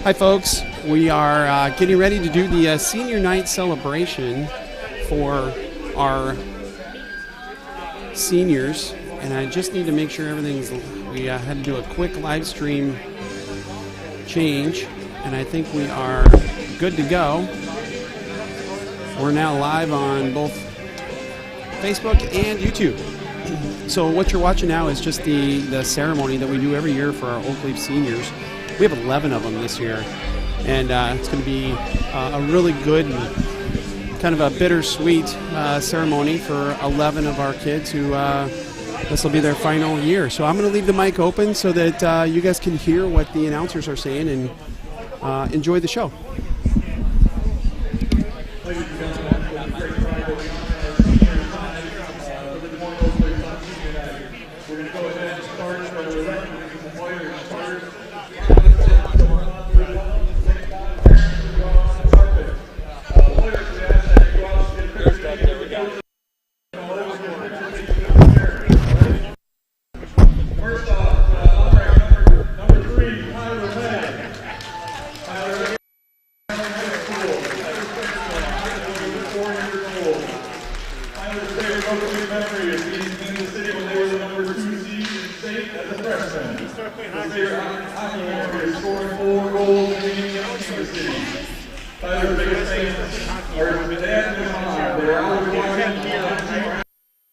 Hi, folks. We are getting ready to do the senior night celebration for our seniors, and I just need to make sure everything's. We had to do a quick live stream change, and I think we are good to go. We're now live on both Facebook and YouTube. So what you're watching now is just the ceremony that we do every year for our Oak Leaf seniors. We have 11 of them this year, and it's going to be a really good and kind of a bittersweet ceremony for 11 of our kids who this will be their final year. So I'm going to leave the mic open so that you guys can hear what the announcers are saying and enjoy the show.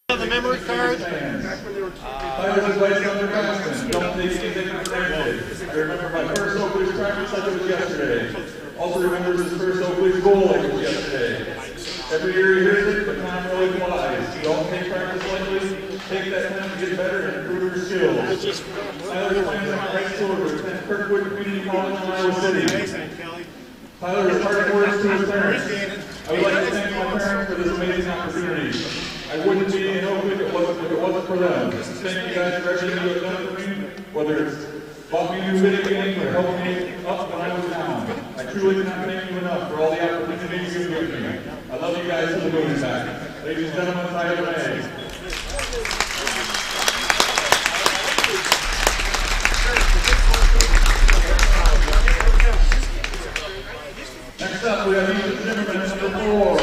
The memory card. I remember my first Oak Leaf practice like it was yesterday. Also remember his first Oak Leaf goal like it was yesterday. Every year he hears it, but time really flies. Don't take practice lightly. Take that time to get better and improve your skills. Tyler plans on high school at Kirkwood Community College in Iowa City. Tyler has parting words to his parents. I would like to thank my parents for this amazing opportunity. I wouldn't be in Oak Leaf if it wasn't for them. Thank you guys for everything you have done for me, whether it's bought me a new video game or helped me up when I was down. I truly cannot thank you enough for all the opportunities you've given me. I love you guys to the moon and back. Ladies and gentlemen, Tyler May. Next up, we have Ethan Zimmerman, number 4.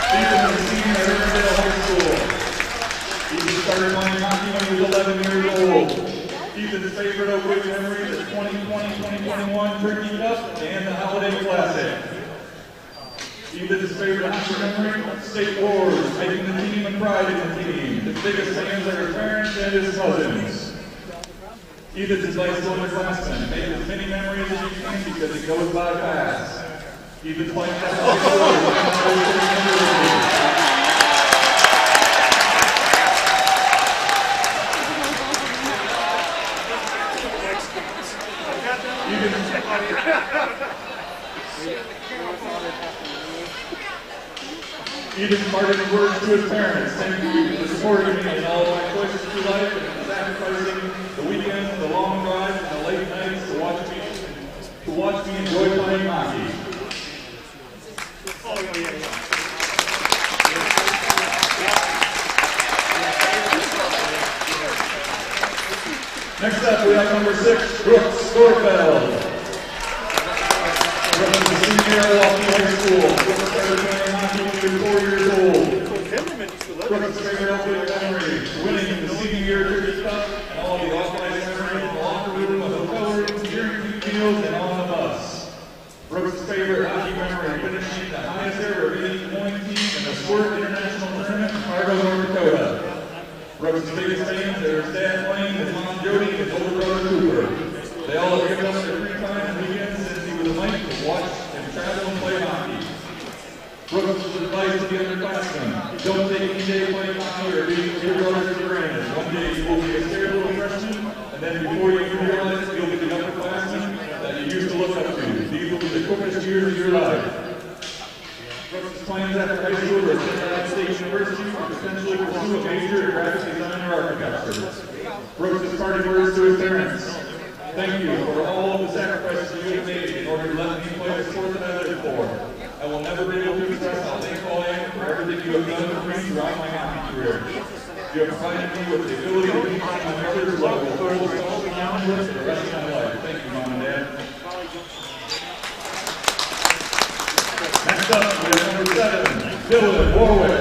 Ethan is a senior at Riverdale High School. Ethan started playing hockey when he was 11 years old. Ethan's favorite Oak Leaf memory is the 2020-2021 Turkey Cup and the Holiday Classic. Ethan's favorite hockey memory, State Wars, making the team and pride in the team. His biggest fans are his parents and his cousins. Ethan's advice to underclassmen, make as many memories as you can because it goes by fast. Ethan's playing Ethan's parting words to his parents. Thank you for supporting me in all of my choices through life and sacrificing the weekends, the long drives, and the late nights to watch me enjoy playing hockey. Next up, we have number 6, Brooks Storfeld. Brooks is a senior at Milwaukee High School. Brooks started playing hockey when he was 4 years old. Brooks' favorite Oak Leaf memory, winning the senior year Turkey Cup and all the off-ice memories in the locker room, the hotel room, during team meals, and on the bus. Brooks' favorite hockey memory, finishing the highest ever remaining point team in the Sport International Tournament in Fargo, North Dakota. Brooks' biggest fans are his dad Wayne, his mom Jody, and his older brother Cooper. They all have given up their free time and weekends since he was a mite to watch and travel and play hockey. Brooks' advice to the underclassmen, don't take any day playing hockey or being with your brothers for granted. One day you will be a scared little freshman, and then before you even realize it, you'll be the upperclassmen that you used to look up to. These will be the quickest years of your life. Brooks' plans after high school are at United States University to potentially pursue a major in graphic design or architecture. Brooks' parting words to his parents. Thank you for all of the sacrifices you have made in order to let me play the sport that I live for. I will never be able to express how thankful I am for everything you have done for me throughout my hockey career. You have provided me with the ability to be my mother's love will hold the stone around with for the rest of my life. Thank you, Mom and Dad. Next up, we have number 7, Dylan Warwick.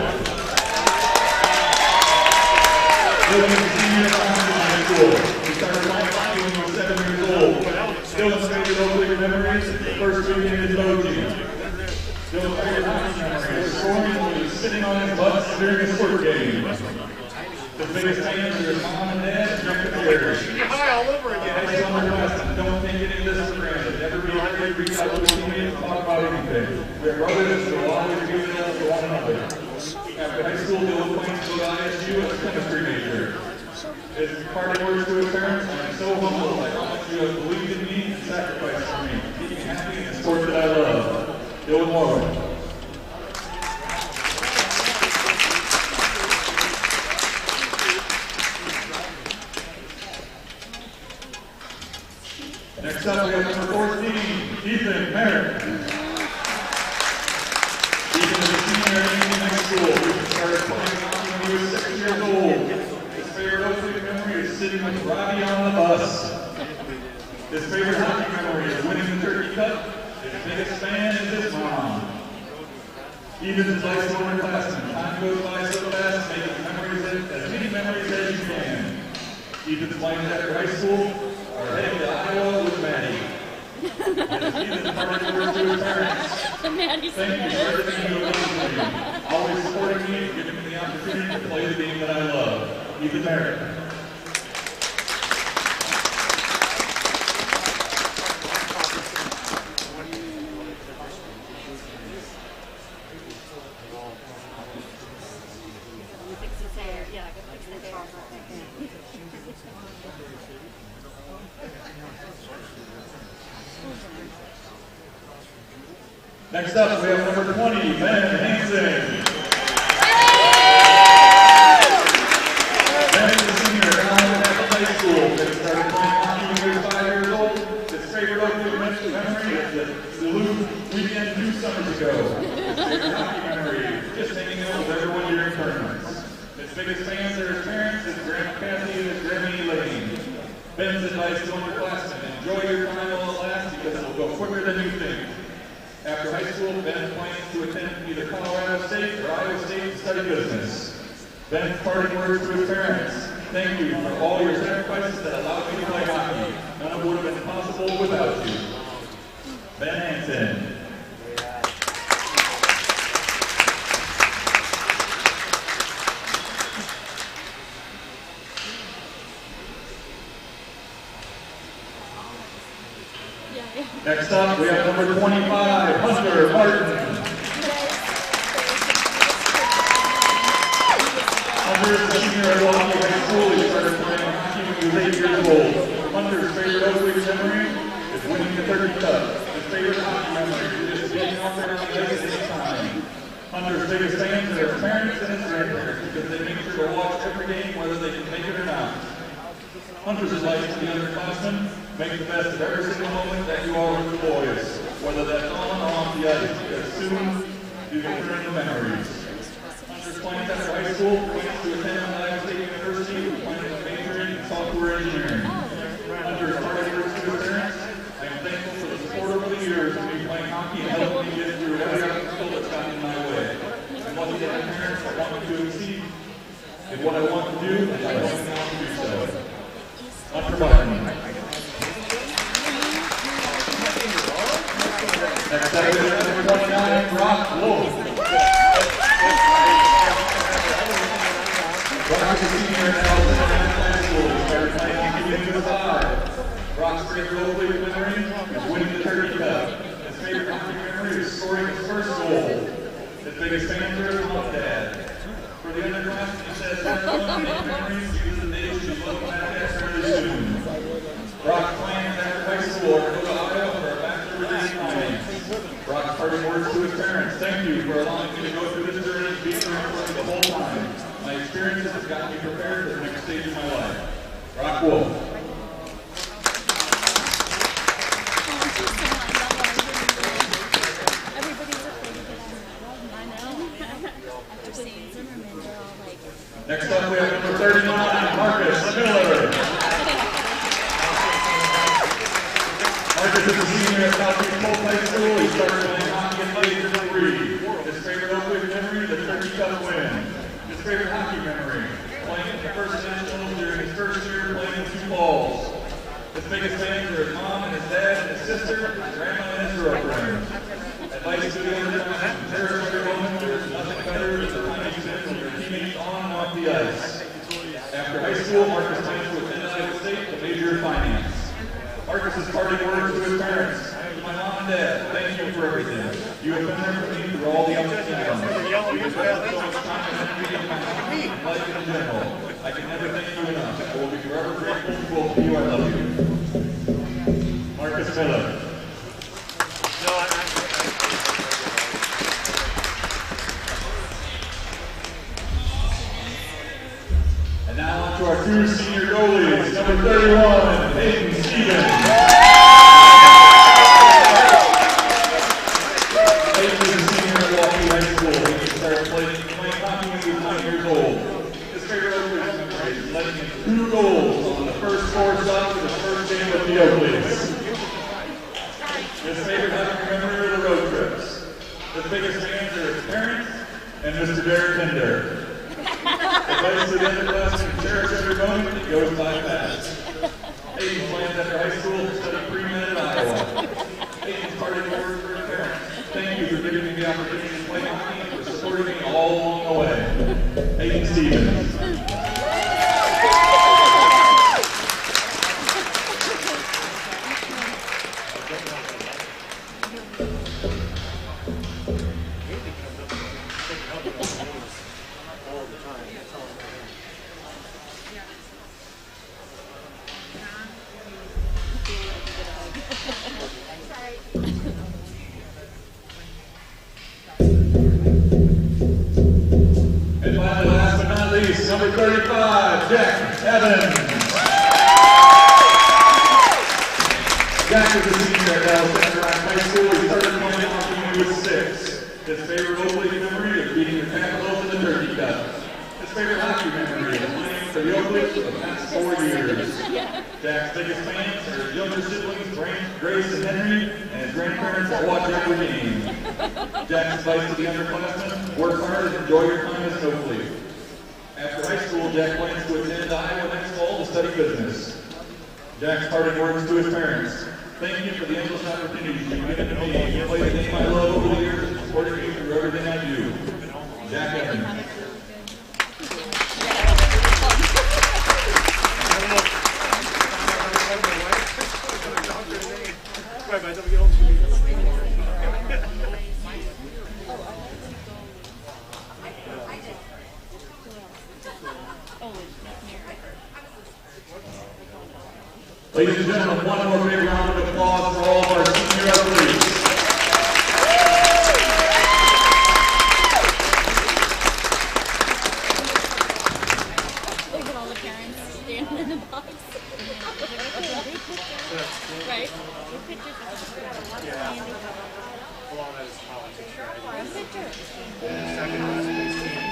Dylan is a senior at Compton High School. He started playing hockey when he was 7 years old. Dylan's favorite opening memories, the first weekend in his O team. Dylan's favorite hockey memory is scoring when he was sitting on his butt during a sport game. His biggest fans are his mom and dad and Rick and Jerry. Hi, all over again. High school underclassmen, don't take any of this for granted. Never be afraid to reach out to a teammate and talk about anything. We're brothers, so we'll always be there for one another. After high school, Dylan plans to go to ISU as a chemistry major. His parting words to his parents, I am so humbled by how much you have believed in me and sacrificed for me. Keep me happy in the sport that I love. Dylan Warwick. Next up, we have number 14, Ethan Merrick. Ethan is a senior at Indian High School. He started playing hockey when he was 6 years old. His favorite opening memory is sitting with Robbie on the bus. His favorite hockey memory is winning the Turkey Cup. His biggest fan is his mom. Ethan is like one underclassman. Time goes by so fast, making memories as many memories as you can. Ethan's plans after high school are heading to Iowa with Maddie. Ethan's parting words to his parents. Thank you for everything you have done for me. Always supporting me and giving me the opportunity to play the game that I love. Ethan Merrick. Next up, we have number 20, Ben Hansen. Ben is a senior at Allen High School. He started playing hockey when he was 5 years old. His favorite opening memory is the Duluth weekend 2 summers ago. His favorite hockey memory is just hanging out with everyone during tournaments. His biggest fans are his parents, his Grandma Kathy, and his Grandma Elaine. Ben's advice to underclassmen: enjoy your time while it lasts because it will go quicker than you think. After high school, Ben plans to attend either Colorado State or Iowa State to study business. Ben's parting words to his parents: thank you for all your sacrifices that allowed me to play hockey. None of it would have been possible without you. Ben Hansen. Next up, we have number 25, Hunter Martin. Hunter is a senior at Milwaukee High School. He started playing hockey when he was 8 years old. Hunter's favorite opening memory is winning the Turkey Cup. His favorite hockey memory is just being out there on the ice at any time. Hunter's biggest fans are his parents and his grandparents because they make sure to watch every game whether they can make it or not. Hunter's advice to the underclassmen: make the best of every single moment that you are with the boys, whether that's on or off the ice, because soon you can turn into memories. Hunter's plans after high school, plans to attend Iowa State University, plans to major in software engineering. Hunter's parting words to his parents: I am thankful for the support over the years of me playing hockey and helping me get through every obstacle that's gotten in my way. I'm lucky to have parents that want me to exceed in what I want to do, and I want to do so. Hunter Martin. Next up is number 29, Brock Wolf. Brock is a senior at Allen High School. He started playing hockey when he was 5. Brock's favorite opening memory is winning the Turkey Cup. His favorite hockey memory is scoring his first goal. His biggest fans are his mom and dad. For the underclassmen, he says, have fun, make memories, these are the days you look back at very soon. Brock's plans after high school are to go to Iowa for a bachelor's degree in science. Brock's parting words to his parents: thank you for allowing me to go through this journey and be there for me the whole time. My experiences have gotten me prepared for the next stage of my life. Brock Wolf. Next up, we have number 39, Marcus Miller. Marcus is a senior at Southeast Polk High School. He started playing hockey at the age of 3. His favorite Oakland memory, the Turkey Cup win. His favorite hockey memory, playing in the first nationals during his first year playing in Sioux Falls. His biggest fans are his mom and his dad and his sister, his grandma and his girlfriend. Advice to the underclassmen, cherish every moment. There's nothing better than the time you spend with your teammates on and off the ice. After high school, Marcus plans to attend Iowa State to major in finance. Marcus's parting words to his parents. To my mom and dad, thank you for everything. You have been there for me through all the ups and downs. You have invested so much time and energy into my hockey and life in general. I can never thank you enough. I will be forever grateful to both of you. I love you. Marcus Miller. And now on to our two senior goalies. Number 31, Hayden Stevens. Hayden is a senior at Milwaukee High School. He started playing hockey when he was 9 years old. His favorite Oakleys memory is letting in 2 goals on the first 4 shots of his first game with the Oakleys. His favorite hockey memory are the road trips. His biggest fans are his parents and Mr. Derek Hinder. Advice to the underclassmen, cherish every moment, it goes by fast. Hayden plans after high school to study pre-med in Iowa. Hayden's parting words for his parents. Thank you for giving me the opportunity to play hockey and for supporting me all along the way. Hayden Stevens. And finally, last but not least, number 35, Jack Evans. Jack is a senior at Dallas High School. He started playing hockey when he was 6. His favorite Oakley memory is beating the Capitals in the Turkey Cup. His favorite hockey memory is playing for the Oakleys for the past 4 years. Jack's biggest fans are his younger siblings, Grace and Henry, and his grandparents that watch every game. Jack's advice to the underclassmen, work hard and enjoy your time as an Oakley. After high school, Jack plans to attend Iowa next fall to study business. Jack's parting words to his parents. Thank you for the endless opportunities you've given to me to play the game I love over the years and supporting me through everything I do. Jack Evans. Ladies and gentlemen, one more big round of applause for all of our senior athletes. Look at all the parents standing in the box. Right? Your pictures. Yeah. Well, that is politics. One picture. Second last place team.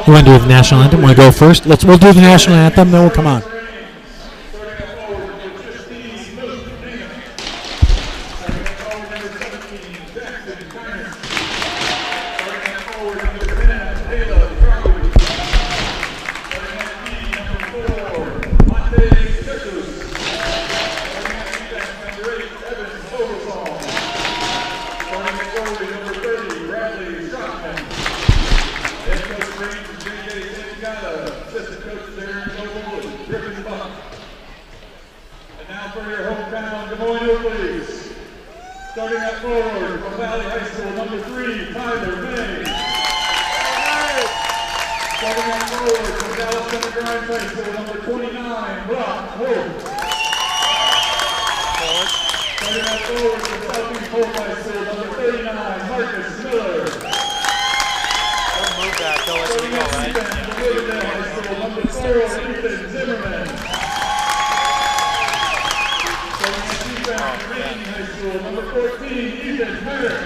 You want to do the national anthem? Want to go first? We'll do the national anthem, then we'll come on. Starting at forward from Valley High School, number 3, Tyler May. Starting at forward from Dallas Center Grimes High School, number 29, Brock Wolf. Starting at forward from Southeast Hope High School, number 39, Marcus Miller. Don't move that, don't let me go, right? From Riverdale High School, number 4, Ethan Zimmerman. Starting at defense, Rainy High School, number 14, Ethan Merritt.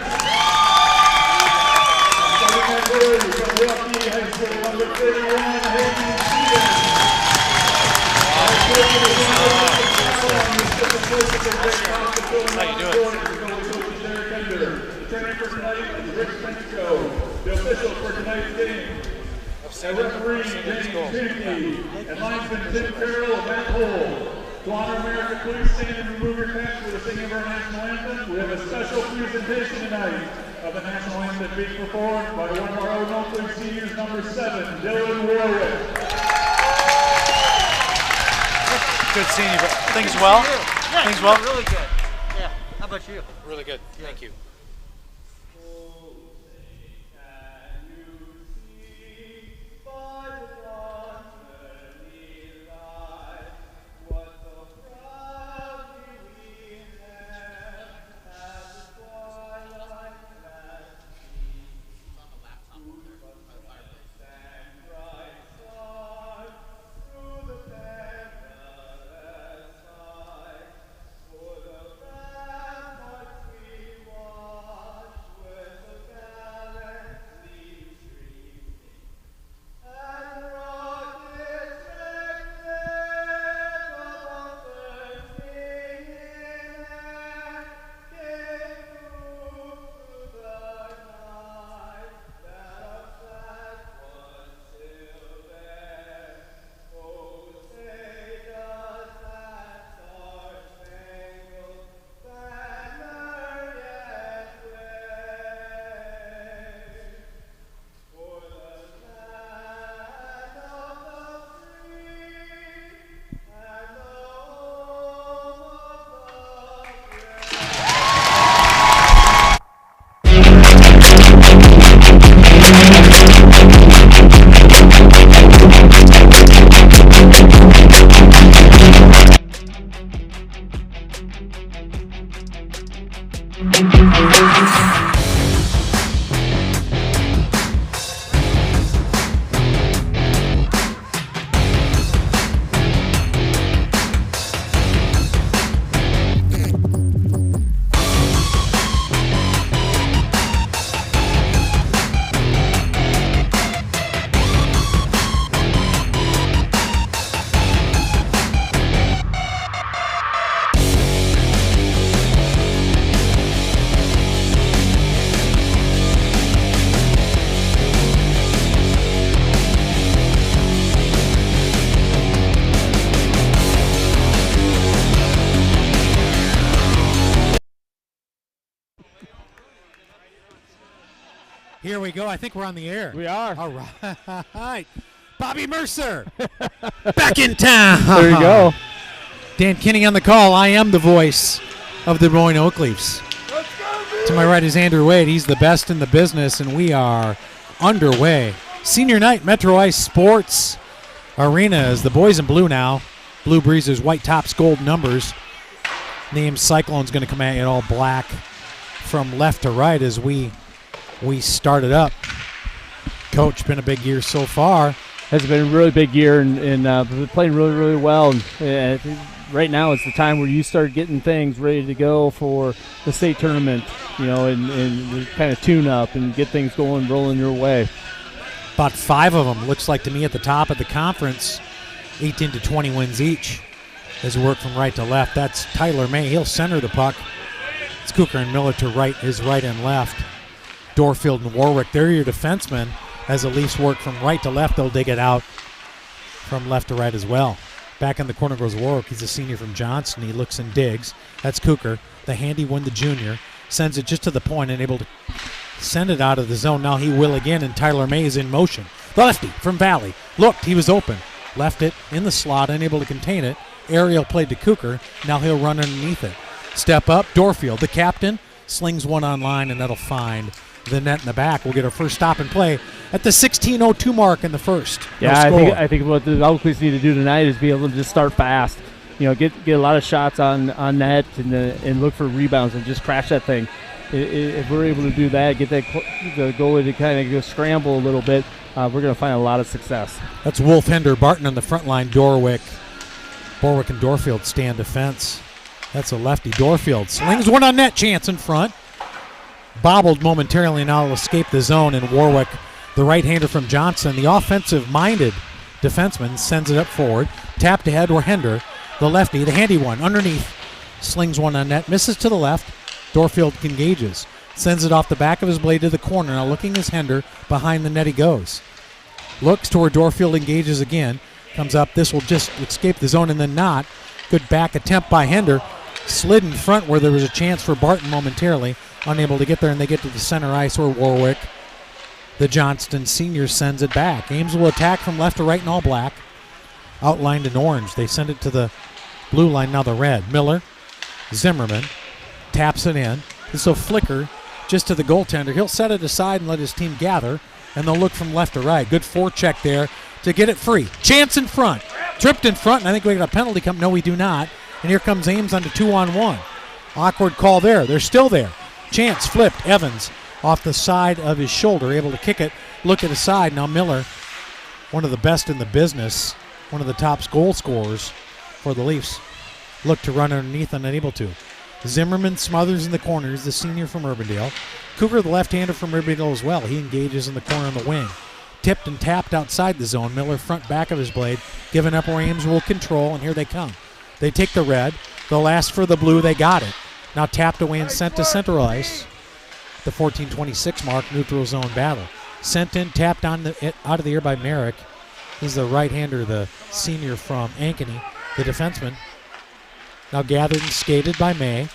Starting at goal from Rocky High School, number 31, Hayden Stevens. How you doing? The trainer for tonight is Rick Pensico. The official for tonight's game. And referee James Pinkney. And linesman Tim Carroll and Matt Hole. To honor America, please stand and remove your caps for the singing of our national anthem. We have a special presentation tonight of the national anthem being performed by one of our own Oak Leaf seniors, number 7, Dylan Warwick. Good seeing you. Things well? Yeah, Things well? really good. Yeah. How about you? Really good. Thank you. Here we go. I think we're on the air. We are. All right. Bobby Mercer, back in town. There you go. Dan Kinney on the call. I am the voice of the Des Moines Oak Leafs. To my right is Andrew Wade. He's the best in the business, and we are underway. Senior night, Metro Ice Sports Arena is the boys in blue now. Blue Breezers, white tops, gold numbers. Named Cyclones going to come at you in all black from left to right as we started up. Coach, been a big year so far. Has been a really big year and been playing really, really well. And right now is the time where you start getting things ready to go for the state tournament, and kind of tune up and get things going, rolling your way. About 5 of them, looks like to me, at the top of the conference. 18 to 20 wins each. As work from right to left. That's Tyler May. He'll center the puck. It's Cooker and Miller to right, his right and left. Dorfield and Warwick, they're your defensemen. As the Leafs work from right to left, they'll dig it out from left to right as well. Back in the corner goes Warwick. He's a senior from Johnston. He looks and digs. That's Cooker. The handy one, the junior. Sends it just to the point and able to send it out of the zone. Now he will again, and Tyler May is in motion. The lefty from Valley. Looked, he was open. Left it in the slot, unable to contain it. Aerial played to Cooker. Now he'll run underneath it. Step up, Dorfield, the captain, slings one on line, and that'll find the net in the back. We'll get our first stop and play at the 16:02 mark in the first. Yeah, No I think what the Oak Leafs need to do tonight is be able to just start fast. You know, get a lot of shots on net and look for rebounds and just crash that thing. If we're able to do that, get the goalie to kind of go scramble a little bit, we're going to find a lot of success. That's Wolf, Hender, Barton on the front line. Borwick and Dorfield stand defense. That's a lefty. Dorfield slings one on net. Chance in front. Bobbled momentarily, now will escape the zone, and Warwick, the right-hander from Johnson, the offensive-minded defenseman, sends it up forward. Tapped ahead or Hender, the lefty, the handy one, underneath. Slings one on net, misses to the left. Dorfield engages. Sends it off the back of his blade to the corner. Now looking as Hender, behind the net he goes. Looks toward Dorfield, engages again. Comes up, this will just escape the zone and then not. Good back attempt by Hender. Slid in front where there was a chance for Barton momentarily. Unable to get there, and they get to the center ice where Warwick, the Johnston senior, sends it back. Ames will attack from left to right in all black. Outlined in orange. They send it to the blue line, now the red. Miller, Zimmerman, taps it in. This will flicker just to the goaltender. He'll set it aside and let his team gather, and they'll look from left to right. Good forecheck there to get it free. Chance in front. Tripped in front, and I think we got a penalty come. No, we do not. And here comes Ames on the 2-on-1. Awkward call there. They're still there. Chance flipped. Evans off the side of his shoulder, able to kick it. Look at the side. Now Miller, one of the best in the business, one of the top goal scorers for the Leafs, looked to run underneath and unable to. Zimmerman smothers in the corners, the senior from Urbandale. Cougar, the left-hander from Urbandale as well. He engages in the corner on the wing. Tipped and tapped outside the zone. Miller front back of his blade, giving up where Ames will control, and here they come. They take the red. They'll ask for the blue. They got it. Now tapped away and sent to center ice. The 14:26 mark, neutral zone battle. Sent in, tapped out of the air by Merrick. He's the right-hander, the senior from Ankeny, the defenseman. Now gathered and skated by May.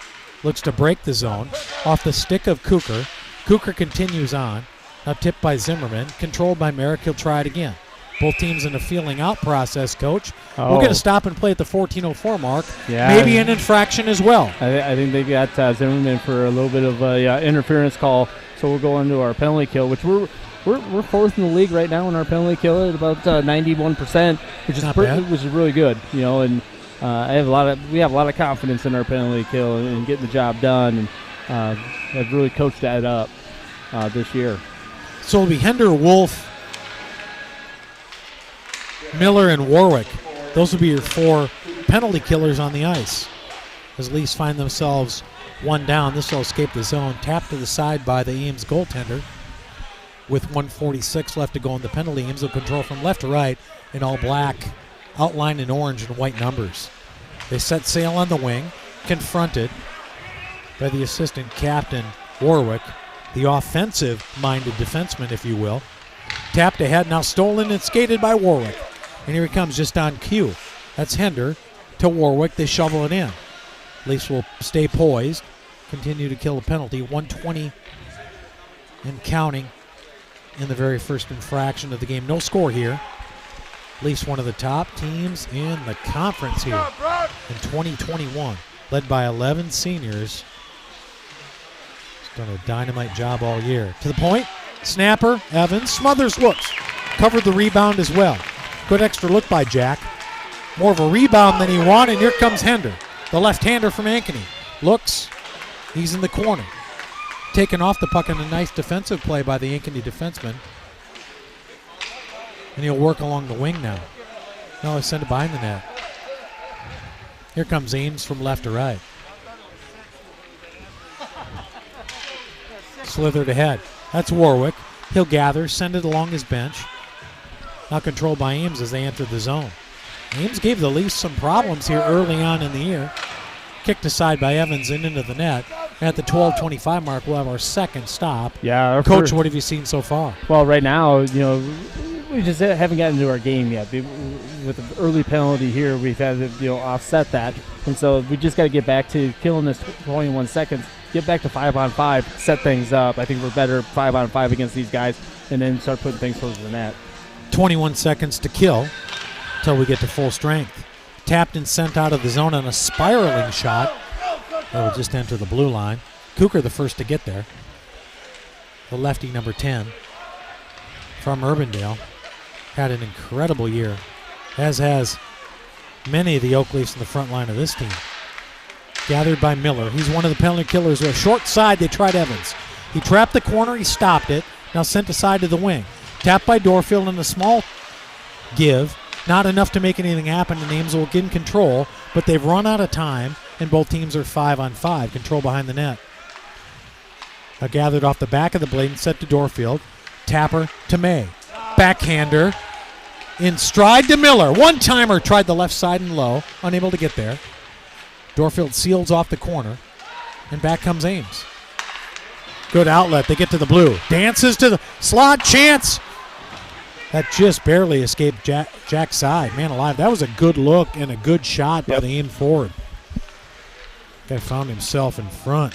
Looks to break the zone. Off the stick of Cooker. Cooker continues on. Now tipped by Zimmerman. Controlled by Merrick. He'll try it again. Both teams in a feeling out process, Coach. We'll get a stop and play at the 14:04 mark. Yeah, maybe an infraction as well. I think they got Zimmerman for a little bit of a interference call, so we'll go into our penalty kill, which we're fourth in the league right now in our penalty kill at about 91%, which is really good, you know. And we have a lot of confidence in our penalty kill and getting the job done, and have really coached that up this year. So it'll be Hender, Wolf, Miller, and Warwick. Those will be your 4 penalty killers on the ice. As Leafs find themselves one down, this will escape the zone. Tapped to the side by the Ames goaltender. With 1:46 left to go in the penalty, Ames will control from left to right in all black, outlined in orange and white numbers. They set sail on the wing, confronted by the assistant captain, Warwick, the offensive-minded defenseman, if you will. Tapped ahead, now stolen and skated by Warwick. And here he comes just on cue. That's Hender to Warwick. They shovel it in. Leafs will stay poised, continue to kill a penalty. 1:20 and counting in the very first infraction of the game. No score here. Leafs one of the top teams in the conference here in 2021, led by 11 seniors. He's done a dynamite job all year. To the point, snapper, Evans, smothers, looks. Covered the rebound as well. Good extra look by Jack. More of a rebound than he wanted. Here comes Hender, the left-hander from Ankeny. Looks, he's in the corner. Taken off the puck, and a nice defensive play by the Ankeny defenseman. And he'll work along the wing now. No, he'll send it behind the net. Here comes Ames from left to right. Slithered ahead. That's Warwick. He'll gather, send it along his bench. now controlled by Ames as they enter the zone. Ames gave the Leafs some problems here early on in the year. Kicked aside by Evans and into the net. At the 12:25 mark, we'll have our second stop. Yeah, Coach, what have you seen so far? Well, right now, we just haven't gotten into our game yet. With the early penalty here, we've had to offset that, and so we just got to get back to killing this 21 seconds. Get back to 5-on-5, set things up. I think we're better 5-on-5 against these guys, and then start putting things close to the net. 21 seconds to kill until we get to full strength. Tapped and sent out of the zone on a spiraling shot. That will just enter the blue line. Cooker the first to get there. The lefty, number 10, from Urbandale. Had an incredible year, as has many of the Oak Leafs in the front line of this team. Gathered by Miller. He's one of the penalty killers. With a short side, they tried Evans. He trapped the corner. He stopped it. Now sent aside to the wing. Tapped by Dorfield in a small give. Not enough to make anything happen, and Ames will get in control, but they've run out of time, and both teams are 5-on-5, control behind the net. Gathered off the back of the blade and set to Dorfield. Tapper to May. Backhander in stride to Miller. One-timer tried the left side and low, unable to get there. Dorfield seals off the corner, and back comes Ames. Good outlet. They get to the blue. Dances to the slot. Chance. That just barely escaped Jack's side. Man alive, that was a good look and a good shot by the Ames forward. Guy found himself in front.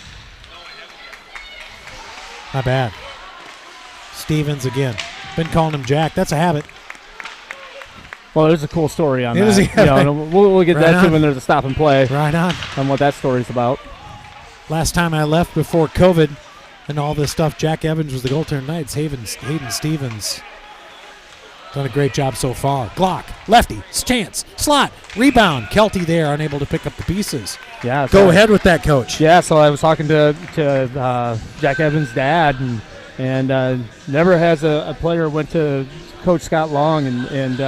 Not bad. Stevens again. Been calling him Jack. That's a habit. Well, there's a cool story on It was that. We'll get Right that to on. when there's a stop and play Right on. on what that story's about. Last time I left before COVID and all this stuff, Jack Evans was the goaltender tonight. It's Hayden Stevens. Done a great job so far. Glock, lefty, chance, slot, rebound. Kelty there, unable to pick up the pieces. Yeah. Go ahead with that, Coach. Yeah, so I was talking to Jack Evans' dad, and never has a player went to Coach Scott Long and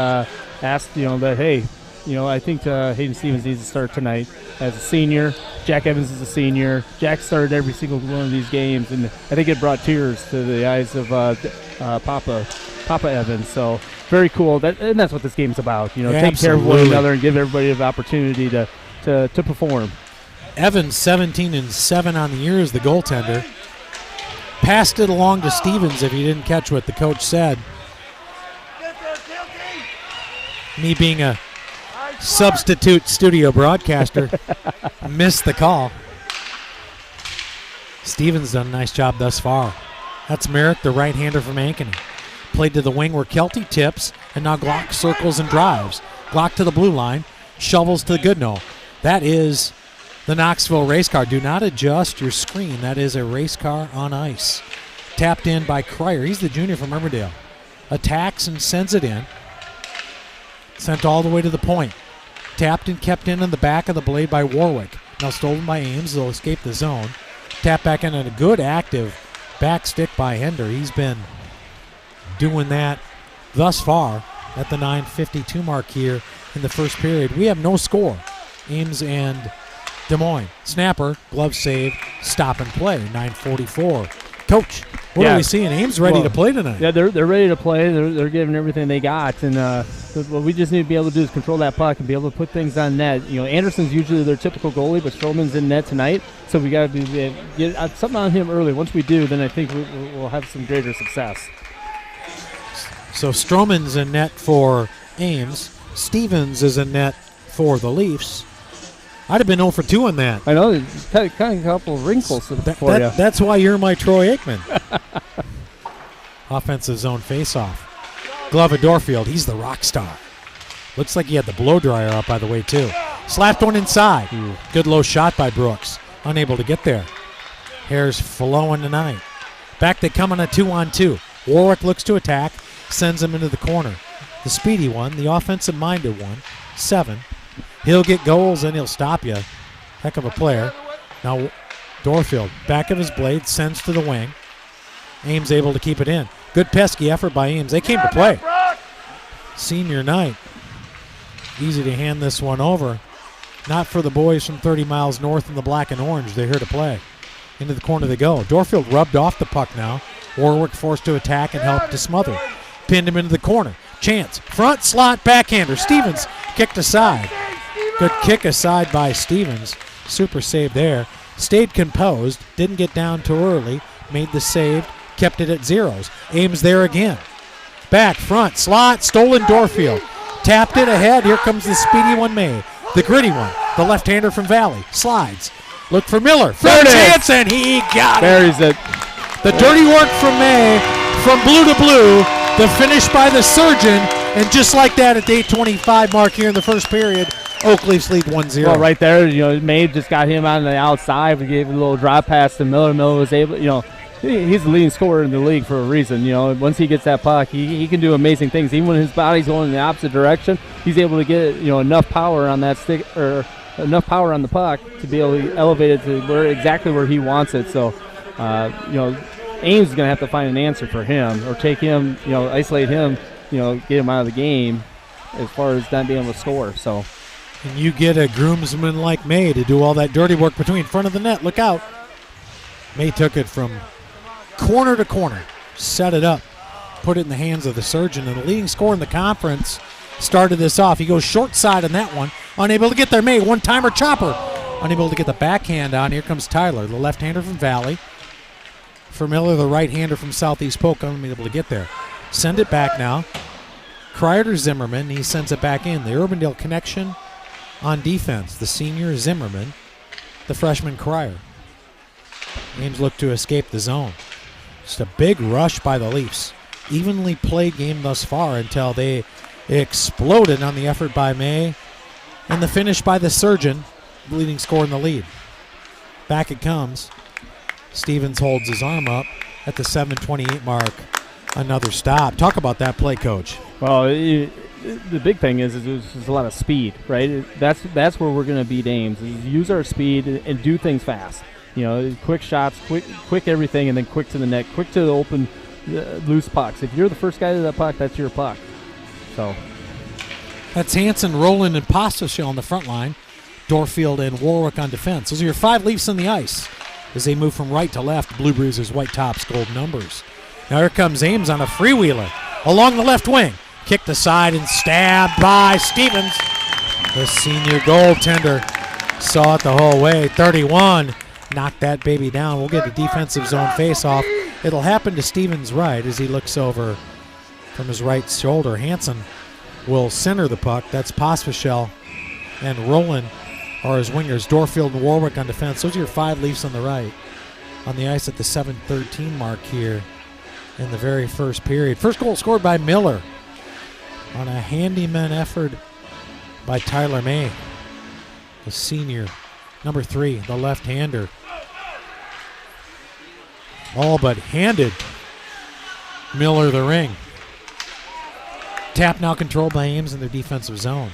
asked, that, hey, I think Hayden Stevens needs to start tonight as a senior. Jack Evans is a senior. Jack started every single one of these games, and I think it brought tears to the eyes of Papa Evans. So very cool. And that's what this game's about. Take care of one Absolutely. another and give everybody an opportunity to perform. Evans 17-7 on the year as the goaltender. Passed it along to Stevens if you didn't catch what the coach said. Me being a substitute studio broadcaster, missed the call. Stevens done a nice job thus far. That's Merrick, the right-hander from Ankeny. Played to the wing where Kelty tips, and now Glock circles and drives. Glock to the blue line, shovels to Goodnow. That is the Knoxville race car. Do not adjust your screen. That is a race car on ice. Tapped in by Cryer. He's the junior from Riverdale. Attacks and sends it in. Sent all the way to the point. Tapped and kept in the back of the blade by Warwick. Now stolen by Ames. They'll escape the zone. Tap back in, and a good active back stick by Hender. He's been doing that thus far at the 9:52 mark here in the first period. We have no score. Ames and Des Moines. Snapper, glove save, stop and play. 9:44. Coach, what are we seeing? Ames ready to play tonight. Yeah, they're ready to play. They're giving everything they got, and what we just need to be able to do is control that puck and be able to put things on net. Anderson's usually their typical goalie, but Stroman's in net tonight, so we got to get something on him early. Once we do, then I think we'll have some greater success. So Stroman's in net for Ames. Stevens is in net for the Leafs. I'd have been 0 for 2 on that. I know, it's kind of a couple of wrinkles for you. That's why you're my Troy Aikman. Offensive zone faceoff. Glove of Dorfield. He's the rock star. Looks like he had the blow dryer up, by the way, too. Slapped one inside. Good low shot by Brooks. Unable to get there. Hair's flowing tonight. Back they come on a 2-on-2. Warwick looks to attack. Sends him into the corner. The speedy one, the offensive-minded one, 7. He'll get goals and he'll stop you. Heck of a player. Now Dorfield, back of his blade, sends to the wing. Ames able to keep it in. Good pesky effort by Ames. They came to play. Senior night. Easy to hand this one over. Not for the boys from 30 miles north in the black and orange. They're here to play. Into the corner they go. Dorfield rubbed off the puck now. Warwick forced to attack and helped to smother. Pinned him into the corner. Chance, front slot backhander. Stevens kicked aside. Good kick aside by Stevens. Super save there. Stayed composed, didn't get down too early, made the save, kept it at zeros. Ames there again. Back, front, slot, stolen Dorfield. Tapped it ahead. Here comes the speedy one, May. The gritty one, the left-hander from Valley. Slides. Look for Miller. Third chance, and he got it. Buries it. The dirty work from May, from blue to blue. The finish by the surgeon, and just like that at the 8:25 mark here in the first period, Oak Leafs lead 1-0. Well, right there, May just got him on the outside. We gave a little drop pass to Miller. Miller was able, he's the leading scorer in the league for a reason. Once he gets that puck, he can do amazing things. Even when his body's going in the opposite direction, he's able to get enough power on that stick or enough power on the puck to be able to elevate it to exactly where he wants it. So, Ames is going to have to find an answer for him, or take him, isolate him, get him out of the game as far as not being able to score. So, and you get a groomsman like May to do all that dirty work between front of the net. Look out. May took it from corner to corner, set it up, put it in the hands of the surgeon, and the leading scorer in the conference started this off. He goes short side on that one, unable to get there. May, one-timer chopper, unable to get the backhand on. Here comes Tyler, the left-hander from Valley. For Miller, the right-hander from Southeast Polk, unable to get there. Send it back now. Cryer to Zimmerman, he sends it back in. The Urbandale connection on defense. The senior Zimmerman, the freshman Cryer. Ames look to escape the zone. Just a big rush by the Leafs. Evenly played game thus far until they exploded on the effort by May and the finish by the surgeon, leading scorer in the lead. Back it comes. Stevens holds his arm up at the 7:28 mark. Another stop. Talk about that play, Coach. Well, the big thing is there's a lot of speed, right? That's where we're going to beat Ames. Is use our speed and do things fast. Quick shots, quick everything, and then quick to the net, quick to the open, loose pucks. If you're the first guy to that puck, that's your puck. So that's Hansen, Rowland, and Pastachel on the front line. Dorfield and Warwick on defense. Those are your 5 Leafs on the ice as they move from right to left. Blue Bruises, white tops, gold numbers. Now here comes Ames on a freewheeler along the left wing. Kicked aside and stabbed by Stevens. The senior goaltender saw it the whole way. 31. Knocked that baby down. We'll get a defensive zone face-off. It'll happen to Stevens' right as he looks over from his right shoulder. Hansen will center the puck. That's Pospisil and Rowland are his wingers. Dorfield and Warwick on defense. Those are your 5 Leafs on the right. On the ice at the 7:13 mark here in the very first period. First goal scored by Miller on a handyman effort by Tyler May, the senior. Number 3, the left-hander. All but handed Miller the ring. Tap now controlled by Ames in their defensive zone.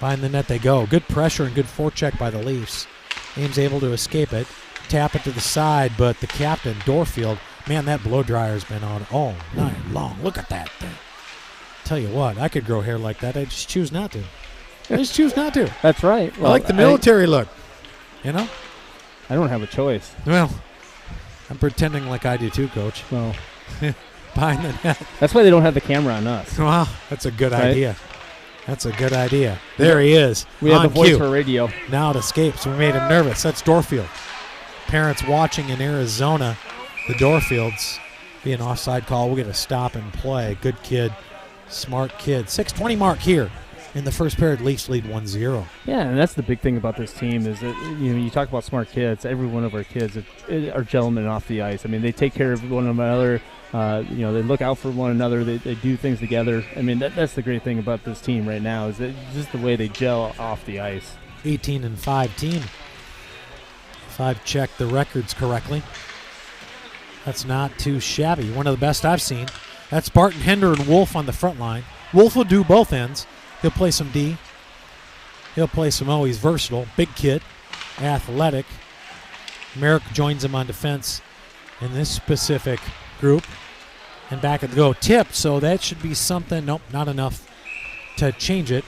Behind the net they go. Good pressure and good forecheck by the Leafs. Ames able to escape it. Tap it to the side, but the captain, Dorfield, man, that blow dryer's been on all night long. Look at that thing. Tell you what, I could grow hair like that. I just choose not to. I just choose not to. That's right. Well, I like the military look. I don't have a choice. Well, I'm pretending like I do too, Coach. Well, behind the net. That's why they don't have the camera on us. Wow, that's a good idea. That's a good idea. There he is. We have the voice for radio. Now it escapes. We made him nervous. That's Dorfield. Parents watching in Arizona. The Dorfields be an offside call. We'll get a stop and play. Good kid. Smart kid. 6:20 mark here in the first period. Leafs lead 1-0. Yeah, and that's the big thing about this team is that you talk about smart kids. Every one of our kids are gentlemen off the ice. I mean, they take care of one another. They look out for one another. They do things together. I mean, that's the great thing about this team right now is that just the way they gel off the ice. 18-5 team. If I've checked the records correctly, that's not too shabby. One of the best I've seen. That's Barton, Hender, and Wolf on the front line. Wolf will do both ends. He'll play some D. He'll play some O. He's versatile. Big kid. Athletic. Merrick joins him on defense in this specific group. And back at the go. Tipped, so that should be something. Nope, not enough to change it.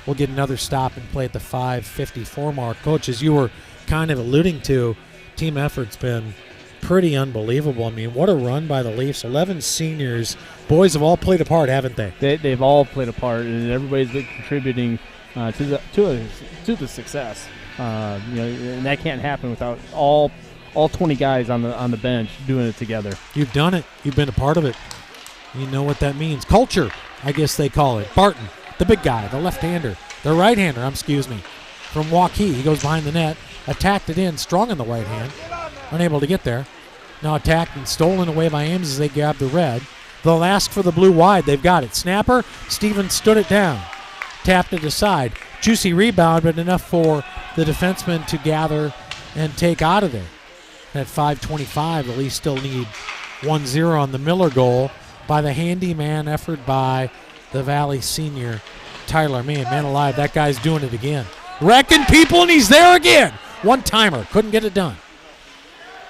We'll get another stop and play at the 5:54 mark. Coach, as you were kind of alluding to, team effort's been pretty unbelievable. I mean, what a run by the Leafs. 11 seniors. Boys have all played a part, haven't they? They've all played a part, and everybody's been contributing to the success. And that can't happen without all 20 guys on the bench doing it together. You've done it. You've been a part of it. You know what that means. Culture, I guess they call it. Barton, the big guy, the left-hander. The right-hander, excuse me, from Waukee. He goes behind the net, attacked it in, strong in the right hand, unable to get there. Now attacked and stolen away by Ames as they grab the red. They'll ask for the blue wide. They've got it. Snapper, Stevens stood it down, tapped it aside. Juicy rebound, but enough for the defenseman to gather and take out of there. At 5:25, the Leafs still need 1-0 on the Miller goal by the handyman effort by the Valley senior Tyler. Man alive, that guy's doing it again. Wrecking people, and he's there again. One-timer, couldn't get it done.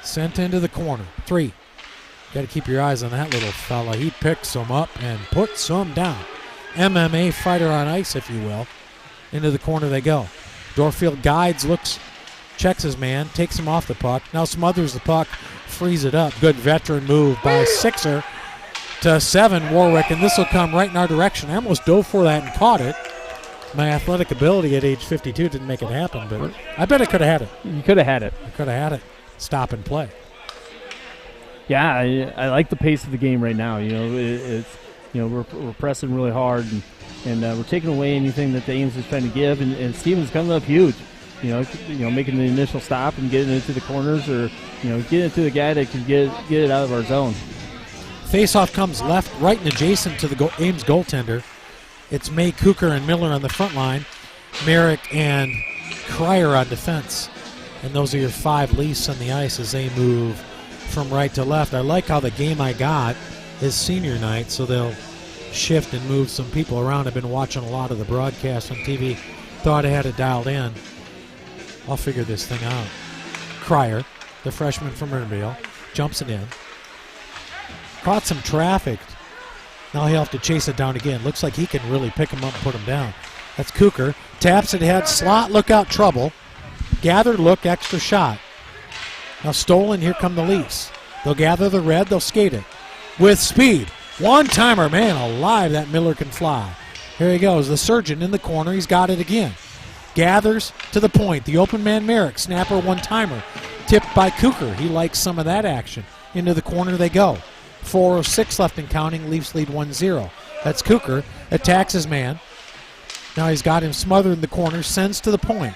Sent into the corner. 3. Got to keep your eyes on that little fella. He picks some up and puts some down. MMA fighter on ice, if you will. Into the corner they go. Dorfield guides, looks, checks his man, takes him off the puck. Now smothers the puck, frees it up. Good veteran move by Sixer to 7, Warwick, and this will come right in our direction. I almost dove for that and caught it. My athletic ability at age 52 didn't make it happen, but I bet I could have had it. You could have had it. I could have had it. Stop and play. Yeah, I like the pace of the game right now. We're pressing really hard, and we're taking away anything that the Ames is trying to give, and Stevens coming up huge. Making the initial stop and getting into the corners, or getting it to the guy that can get it out of our zone. Faceoff comes left, right, and adjacent to the Ames goaltender. It's May, Cooker, and Miller on the front line. Merrick and Cryer on defense. And those are your 5 Leafs on the ice as they move from right to left. I like how the game I got is senior night, so they'll shift and move some people around. I've been watching a lot of the broadcast on TV. Thought I had it dialed in. I'll figure this thing out. Cryer, the freshman from Riverdale, jumps it in. Caught some traffic. Now he'll have to chase it down again. Looks like he can really pick him up and put him down. That's Cooker. Taps it ahead. Slot, look out, trouble. Gathered look, extra shot. Now stolen, here come the Leafs. They'll gather the red, they'll skate it. With speed. One-timer, man alive, that Miller can fly. Here he goes, the surgeon in the corner, he's got it again. Gathers to the point, the open man Merrick, snapper one-timer. Tipped by Cooker, he likes some of that action. Into the corner they go. 4:06 left and counting, Leafs lead 1-0. That's Cooker, attacks his man. Now he's got him smothered in the corner, sends to the point.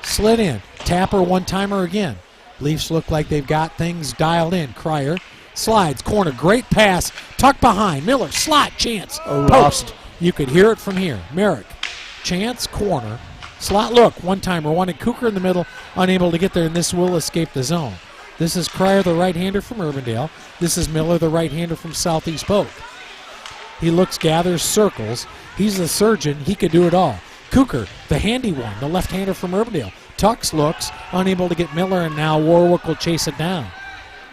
Slid in, tapper one-timer again. Leafs look like they've got things dialed in. Cryer slides, corner, great pass, tucked behind. Miller, slot, chance, post. You could hear it from here. Merrick, chance, corner, slot, look, one-timer, wanted Cooker in the middle, unable to get there, and this will escape the zone. This is Cryer, the right-hander from Urbandale. This is Miller, the right-hander from Southeast Polk. He looks, gathers, circles. He's the surgeon. He could do it all. Cooker, the handy one, the left-hander from Urbandale. Tucks, looks, unable to get Miller, and now Warwick will chase it down.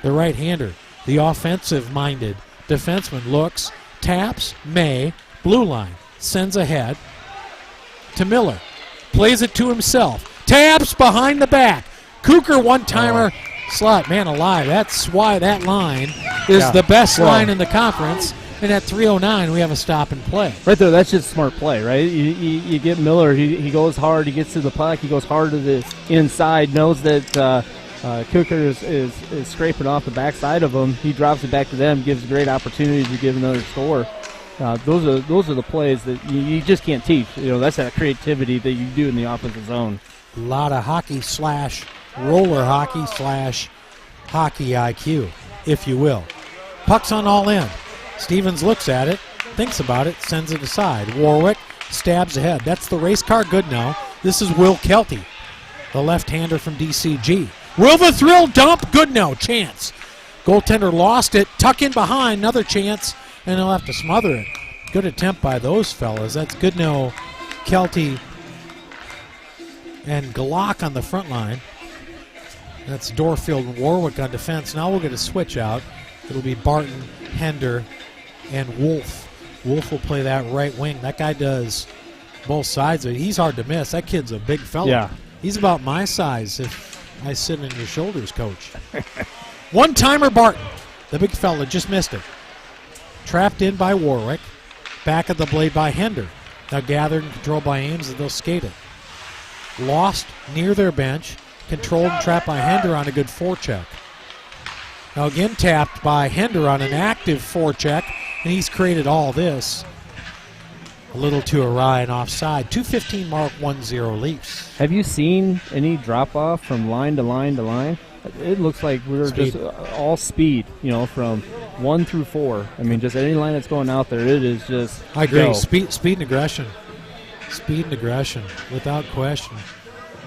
The right-hander, the offensive-minded defenseman, looks, taps, May, blue line, sends ahead to Miller. Plays it to himself. Taps behind the back. Cooker, one-timer. Slot, man alive. That's why that line is the best line in the conference. And at 3:09, we have a stop and play. Right there, that's just smart play, right? You get Miller, he goes hard, he gets to the puck, he goes hard to the inside, knows that Cooker is scraping off the backside of him. He drops it back to them, gives a great opportunity to give another score. Those are the plays that you just can't teach. That's that creativity that you do in the offensive zone. A lot of hockey / roller hockey / hockey IQ, if you will. Puck's on all in. Stevens looks at it, thinks about it, sends it aside. Warwick stabs ahead. That's the race car good now. This is Will Kelty, the left-hander from DCG. Will the thrill dump? Good no. Chance. Goaltender lost it. Tuck in behind. Another chance, and he'll have to smother it. Good attempt by those fellas. That's good no. Kelty and Glock on the front line. That's Dorfield and Warwick on defense. Now we'll get a switch out. It'll be Barton, Hender, and Wolf. Wolf will play that right wing. That guy does both sides of it. He's hard to miss. That kid's a big fella. Yeah. He's about my size if I sit on your shoulders, Coach. One-timer Barton. The big fella just missed it. Trapped in by Warwick. Back of the blade by Hender. Now gathered and controlled by Ames as they'll skate it. Lost near their bench. Controlled and trapped by Hender on a good forecheck. Now again tapped by Hender on an active forecheck, and he's created all this. A little too awry and offside. 2:15 mark, 1-0 Leafs. Have you seen any drop-off from line to line to line? It looks like we're Speed. just all speed, from 1 through 4. I mean, just any line that's going out there, it is just I agree. go. Speed and aggression. Speed and aggression, without question.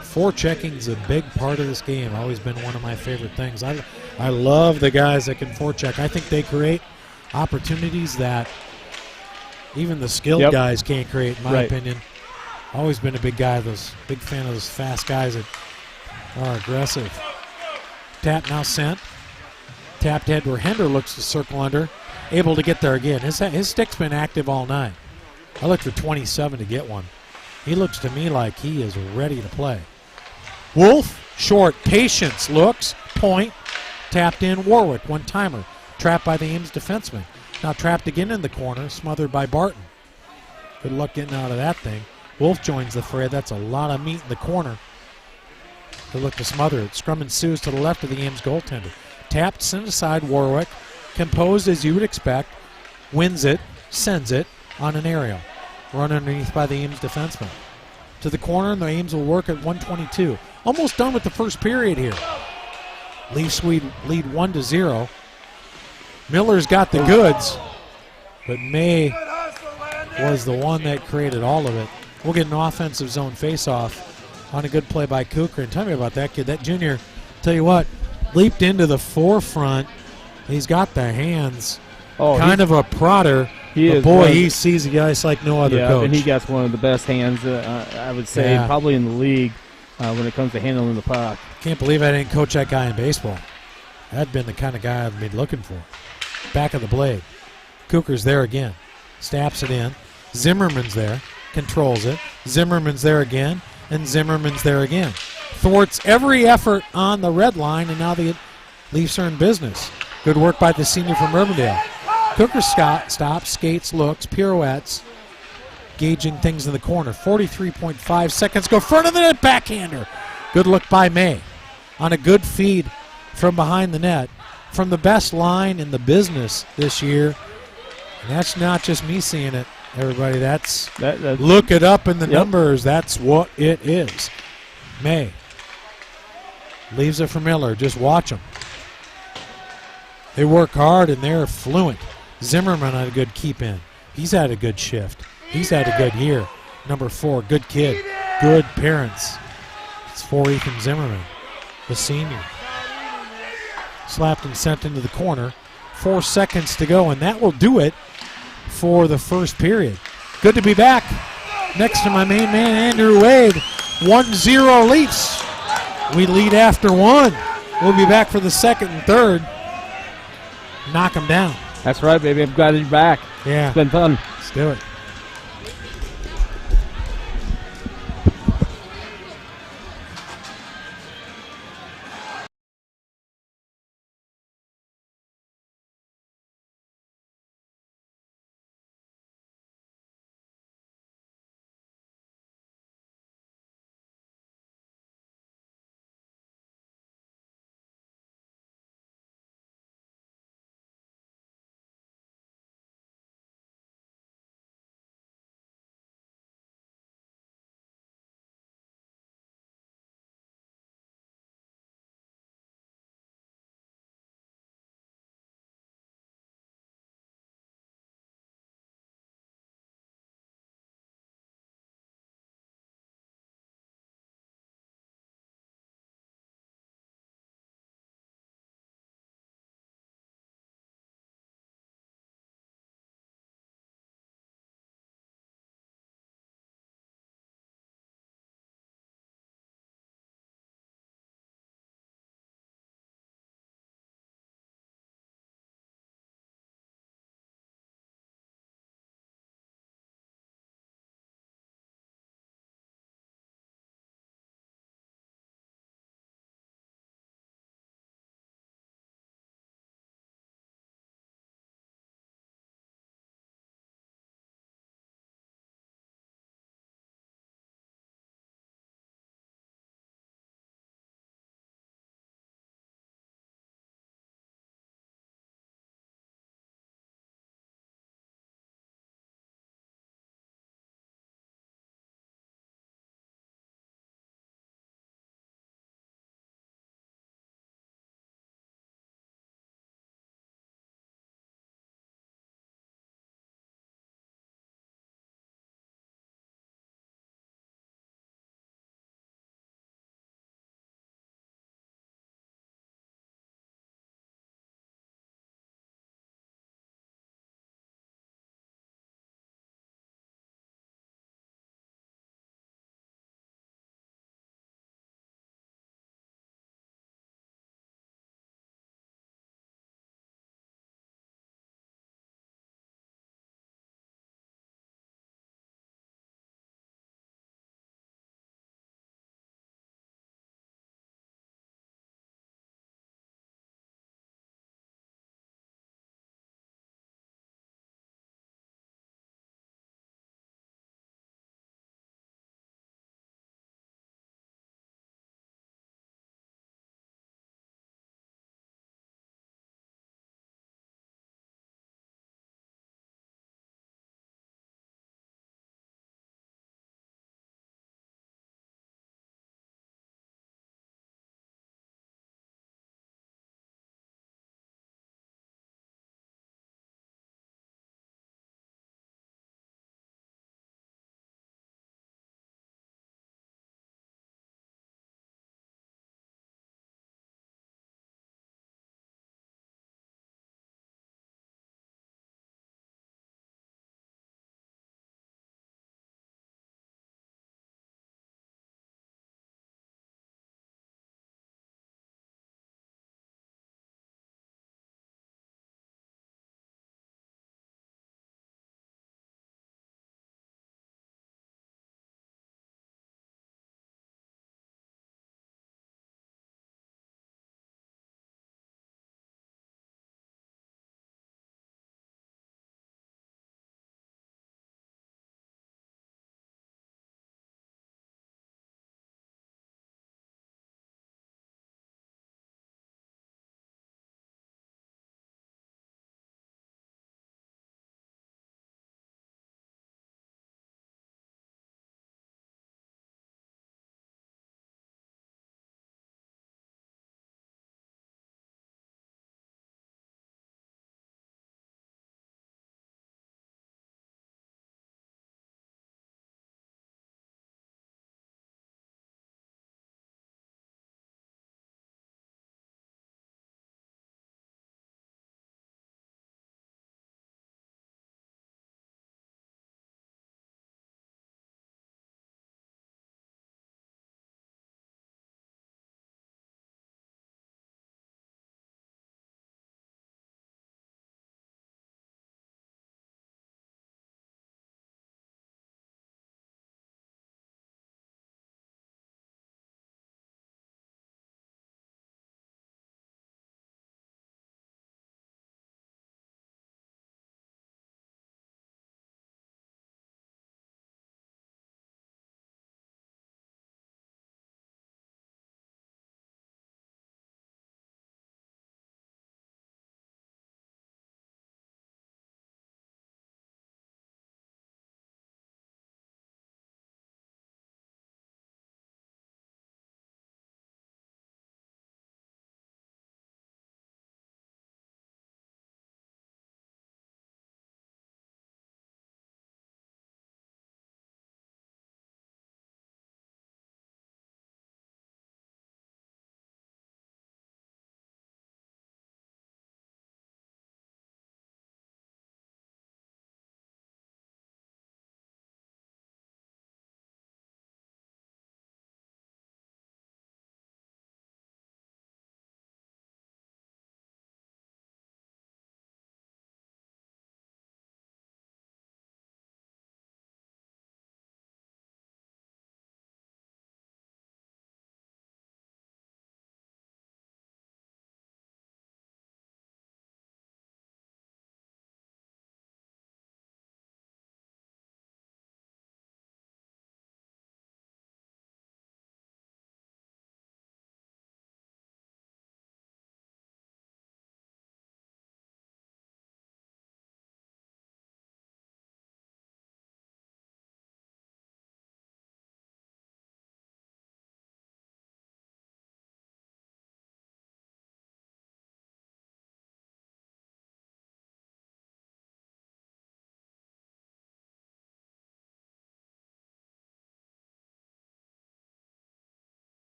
Forechecking is a big part of this game. Always been one of my favorite things. I love the guys that can forecheck. I think they create opportunities that even the skilled guys can't create, in my opinion. Always been a big fan of those fast guys that are aggressive. Tap now sent. Tapped head where Hender looks to circle under. Able to get there again. His stick's been active all night. I looked for 27 to get one. He looks to me like he is ready to play. Wolf, short, patience, looks, point, tapped in Warwick, one-timer. Trapped by the Ames defenseman. Now trapped again in the corner, smothered by Barton. Good luck getting out of that thing. Wolf joins the fray. That's a lot of meat in the corner. Good look to smother it. Scrum ensues to the left of the Ames goaltender. Tapped, sent aside Warwick. Composed as you would expect. Wins it, sends it on an aerial. Run underneath by the Ames defenseman. To the corner, and the Ames will work at 1:22. Almost done with the first period here. Leafs lead 1-0. Miller's got the goods, but May was the one that created all of it. We'll get an offensive zone faceoff on a good play by Cooker. And tell me about that kid. That junior, tell you what, leaped into the forefront. He's got the hands. Kind of a prodder. He sees the ice like no other coach. And he got one of the best hands, I would say, probably in the league when it comes to handling the puck. Can't believe I didn't coach that guy in baseball. That'd been the kind of guy I'd been looking for. Back of the blade. Cooker's there again. Snaps it in. Zimmerman's there. Controls it. Zimmerman's there again. And Zimmerman's there again. Thwarts every effort on the red line, and now the Leafs are in business. Good work by the senior from Urbandale. Cooker stops, skates, looks, pirouettes, gauging things in the corner. 43.5 seconds go. Front of the net, backhander. Good look by May on a good feed from behind the net. From the best line in the business this year. And that's not just me seeing it, everybody. That's look it up in the numbers. That's what it is. May leaves it for Miller. Just watch them. They work hard and they're fluent. Zimmerman had a good keep in. He's had a good shift. He's had a good year. Number 4, good kid. Good parents. It's for Ethan Zimmerman, the senior. Slapped and sent into the corner. 4 seconds to go, and that will do it for the first period. Good to be back next to my main man, Andrew Wade. 1-0 Leafs. We lead after 1. We'll be back for the second and third. Knock them down. That's right, baby. I'm glad you're back. Yeah. It's been fun. Let's do it.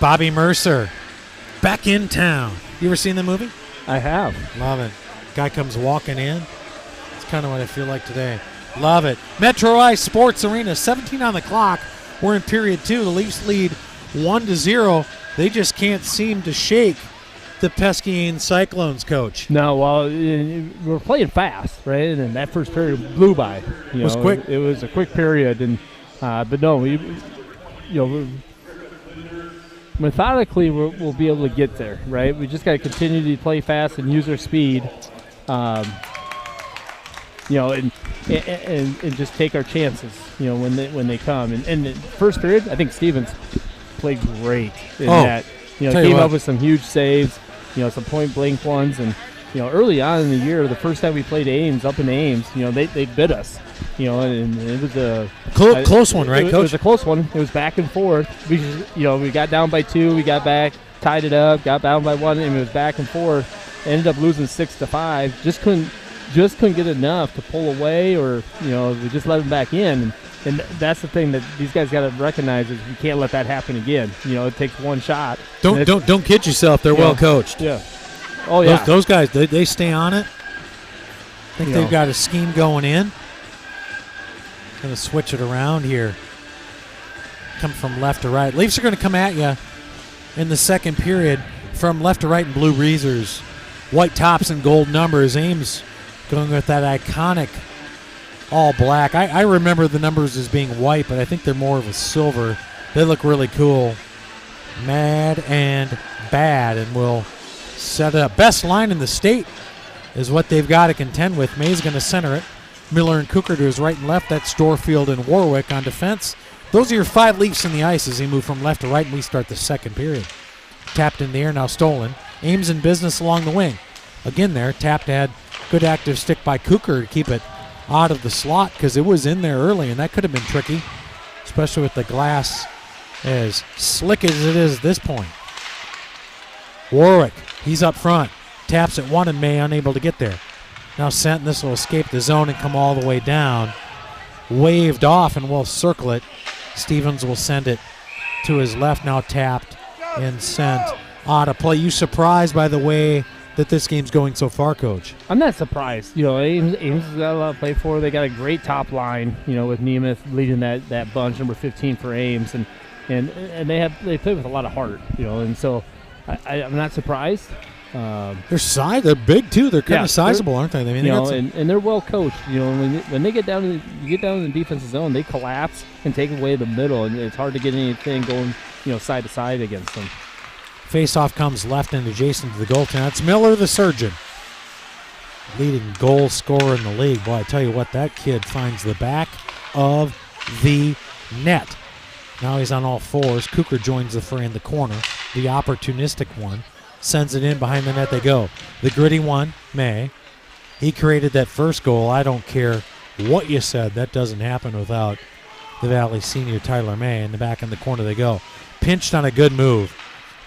Bobby Mercer, back in town. You ever seen the movie? I have. Love it. Guy comes walking in. It's kind of what I feel like today. Love it. Metro Ice Sports Arena, 17 on the clock. We're in period 2. The Leafs lead 1-0. They just can't seem to shake the pesky Cyclones, coach. No, well, we're playing fast, right? And that first period blew by. It was quick. It was a quick period, and but no, methodically we'll be able to get there, right? We just got to continue to play fast and use our speed, and just take our chances, when they come. And the first period, I think Stevens played great in that. Came up with some huge saves, some point blank ones, and early on in the year, the first time we played Ames up in Ames, they bit us, and it was a close one, right, Coach? It was a close one. It was back and forth. We got down by 2, we got back, tied it up, got down by 1, and it was back and forth. Ended up losing 6-5. Just couldn't get enough to pull away, or we just let them back in. And that's the thing that these guys got to recognize is we can't let that happen again. It takes one shot. Don't kid yourself. They're well coached. Yeah. Oh yeah. Those guys, they stay on it. I think they've got a scheme going in. Going to switch it around here. Come from left to right. Leafs are going to come at you in the second period from left to right in blue Reezers, white tops and gold numbers. Ames going with that iconic all black. I remember the numbers as being white, but I think they're more of a silver. They look really cool. Mad and bad, and we'll set it up. Best line in the state is what they've got to contend with. May's going to center it. Miller and Cooker to his right and left. That's Storefield and Warwick on defense. Those are your 5 Leafs in the ice as they move from left to right, and we start the second period. Tapped in the air, now stolen. Ames in business along the wing. Again there, tapped, had good active stick by Cooker to keep it out of the slot because it was in there early, and that could have been tricky, especially with the glass as slick as it is at this point. Warwick, he's up front. Taps at 1 and May unable to get there. Now sent, this will escape the zone and come all the way down. Waved off, and we'll circle it. Stevens will send it to his left, now tapped and sent out of play. You surprised by the way that this game's going so far, Coach? I'm not surprised. Ames has got a lot to play for. They got a great top line, with Nemeth leading that bunch, number 15 for Ames, and they play with a lot of heart, and so I'm not surprised. They're big too. They're kind of sizable, aren't they? I mean, and they're well coached. When they get down in the defensive zone, they collapse and take away the middle, and it's hard to get anything going, side to side against them. Face-off comes left and adjacent to the goaltender. That's Miller, the surgeon, leading goal scorer in the league. Boy, I tell you what, that kid finds the back of the net. Now he's on all fours. Cooker joins the fray in the corner, the opportunistic one. Sends it in behind the net. They go. The gritty one, May. He created that first goal. I don't care what you said. That doesn't happen without the Valley senior Tyler May. In the back in the corner they go. Pinched on a good move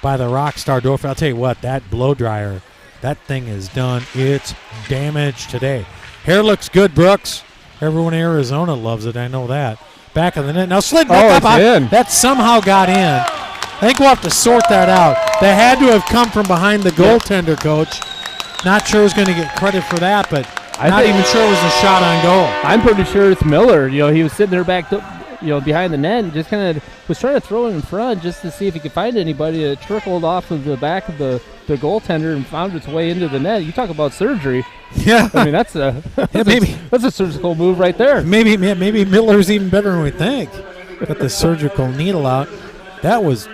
by the rock star Dorf. I'll tell you what, that blow dryer, that thing is done its damage today. Hair looks good, Brooks. Everyone in Arizona loves it. I know that. Back of the net. Now slid back up. In. That somehow got in. I think we'll have to sort that out. They had to have come from behind the goaltender, Coach. Not sure who's going to get credit for that, but not even sure it was a shot on goal. I'm pretty sure it's Miller. He was sitting there back, behind the net and just kind of was trying to throw it in front just to see if he could find anybody. It trickled off of the back of the goaltender and found its way into the net. You talk about surgery. Yeah. I mean, that's a surgical move right there. Maybe Miller's even better than we think. Got the surgical needle out. That's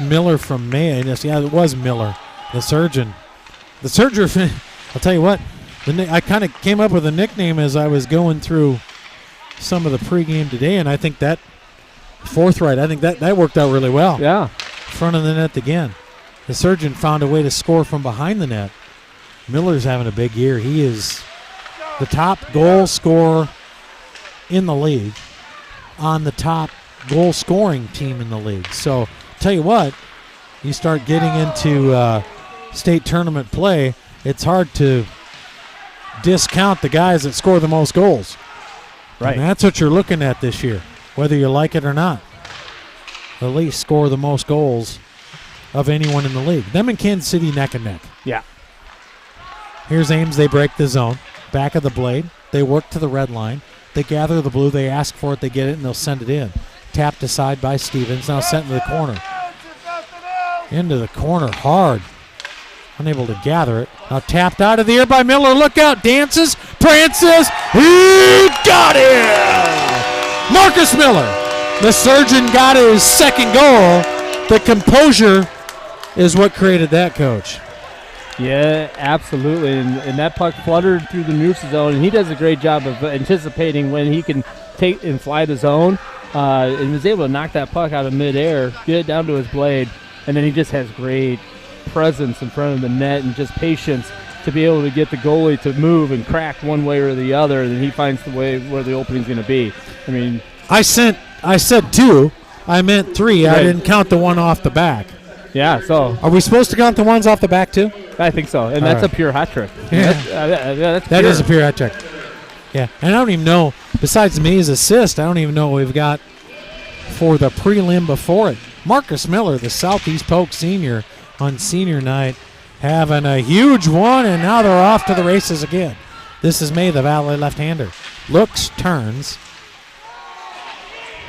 Miller from May. Yeah, it was Miller, the surgeon. The surgeon, I'll tell you what, I kind of came up with a nickname as I was going through some of the pregame today, and I think that forthright, I think that worked out really well. Yeah. Front of the net again. The surgeon found a way to score from behind the net. Miller's having a big year. He is the top goal scorer in the league on the top goal scoring team in the league. So tell you what, you start getting into state tournament play, it's hard to discount the guys that score the most goals. Right. And that's what you're looking at this year, whether you like it or not. the Leafs score the most goals of anyone in the league. Them and Kansas City neck and neck. Yeah. Here's Ames. They break the zone. Back of the blade. They work to the red line. They gather the blue. They ask for it. They get it, and they'll send it in. Tapped aside by Stevens. Now sent into the corner. Into the corner hard. Unable to gather it. Now tapped out of the air by Miller. Look out. Dances. Prances. He got it! Marcus Miller. The surgeon got his second goal. The composure is what created that, Coach. Yeah, absolutely. And that puck fluttered through the neutral zone, and he does a great job of anticipating when he can take and fly the zone, and was able to knock that puck out of midair, get it down to his blade, and then he just has great presence in front of the net and just patience to be able to get the goalie to move and crack one way or the other, and then he finds the way where the opening's going to be. I mean, I said 2. I meant 3. Right. I didn't count the one off the back. yeah, so Are we supposed to count the ones off the back too? I think so, and All that's right. a pure hat trick. Yeah. That's That pure. is a pure hat trick. Yeah, and I don't even know, besides May's assist, I don't even know what we've got for the prelim before it. Marcus Miller, the Southeast Polk senior on senior night, having a huge one, and now they're off to the races again. This is May, the Valley left-hander. Looks, turns.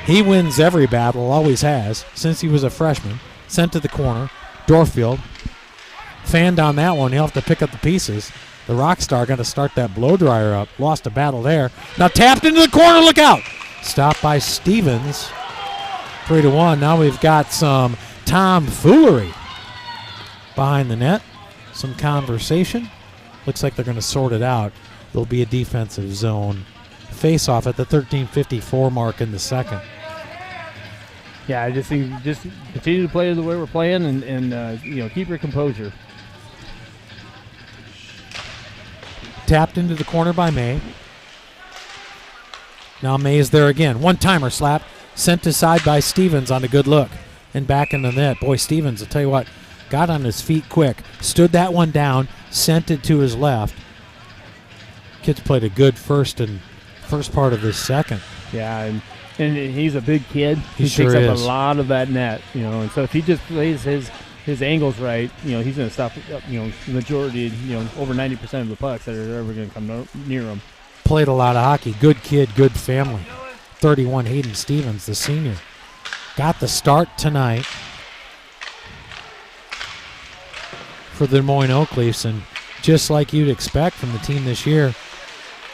He wins every battle, always has, since he was a freshman. Sent to the corner. Dorfield fanned on that one. He'll have to pick up the pieces. The rock star going to start that blow dryer up. Lost a battle there. Now tapped into the corner. Look out. Stopped by Stevens. 3-1. Now we've got some tomfoolery behind the net. Some conversation. Looks like they're going to sort it out. There'll be a defensive zone face-off at the 13:54 mark in the second. Yeah, I just think just continue to play the way we're playing, and keep your composure. Tapped into the corner by May. Now May is there again. One-timer slap. Sent aside by Stevens on a good look. And back in the net. Boy, Stevens, I'll tell you what, got on his feet quick. Stood that one down. Sent it to his left. Kid's played a good first part of this second. Yeah, and he's a big kid. He takes sure up is. a lot of that net, and so if he just plays his angles right, he's going to stop, the majority, over 90% of the pucks that are ever going to come near him. Played a lot of hockey. Good kid, good family. 31, Hayden Stevens, the senior. Got the start tonight for the Des Moines Oak Leafs, and just like you'd expect from the team this year,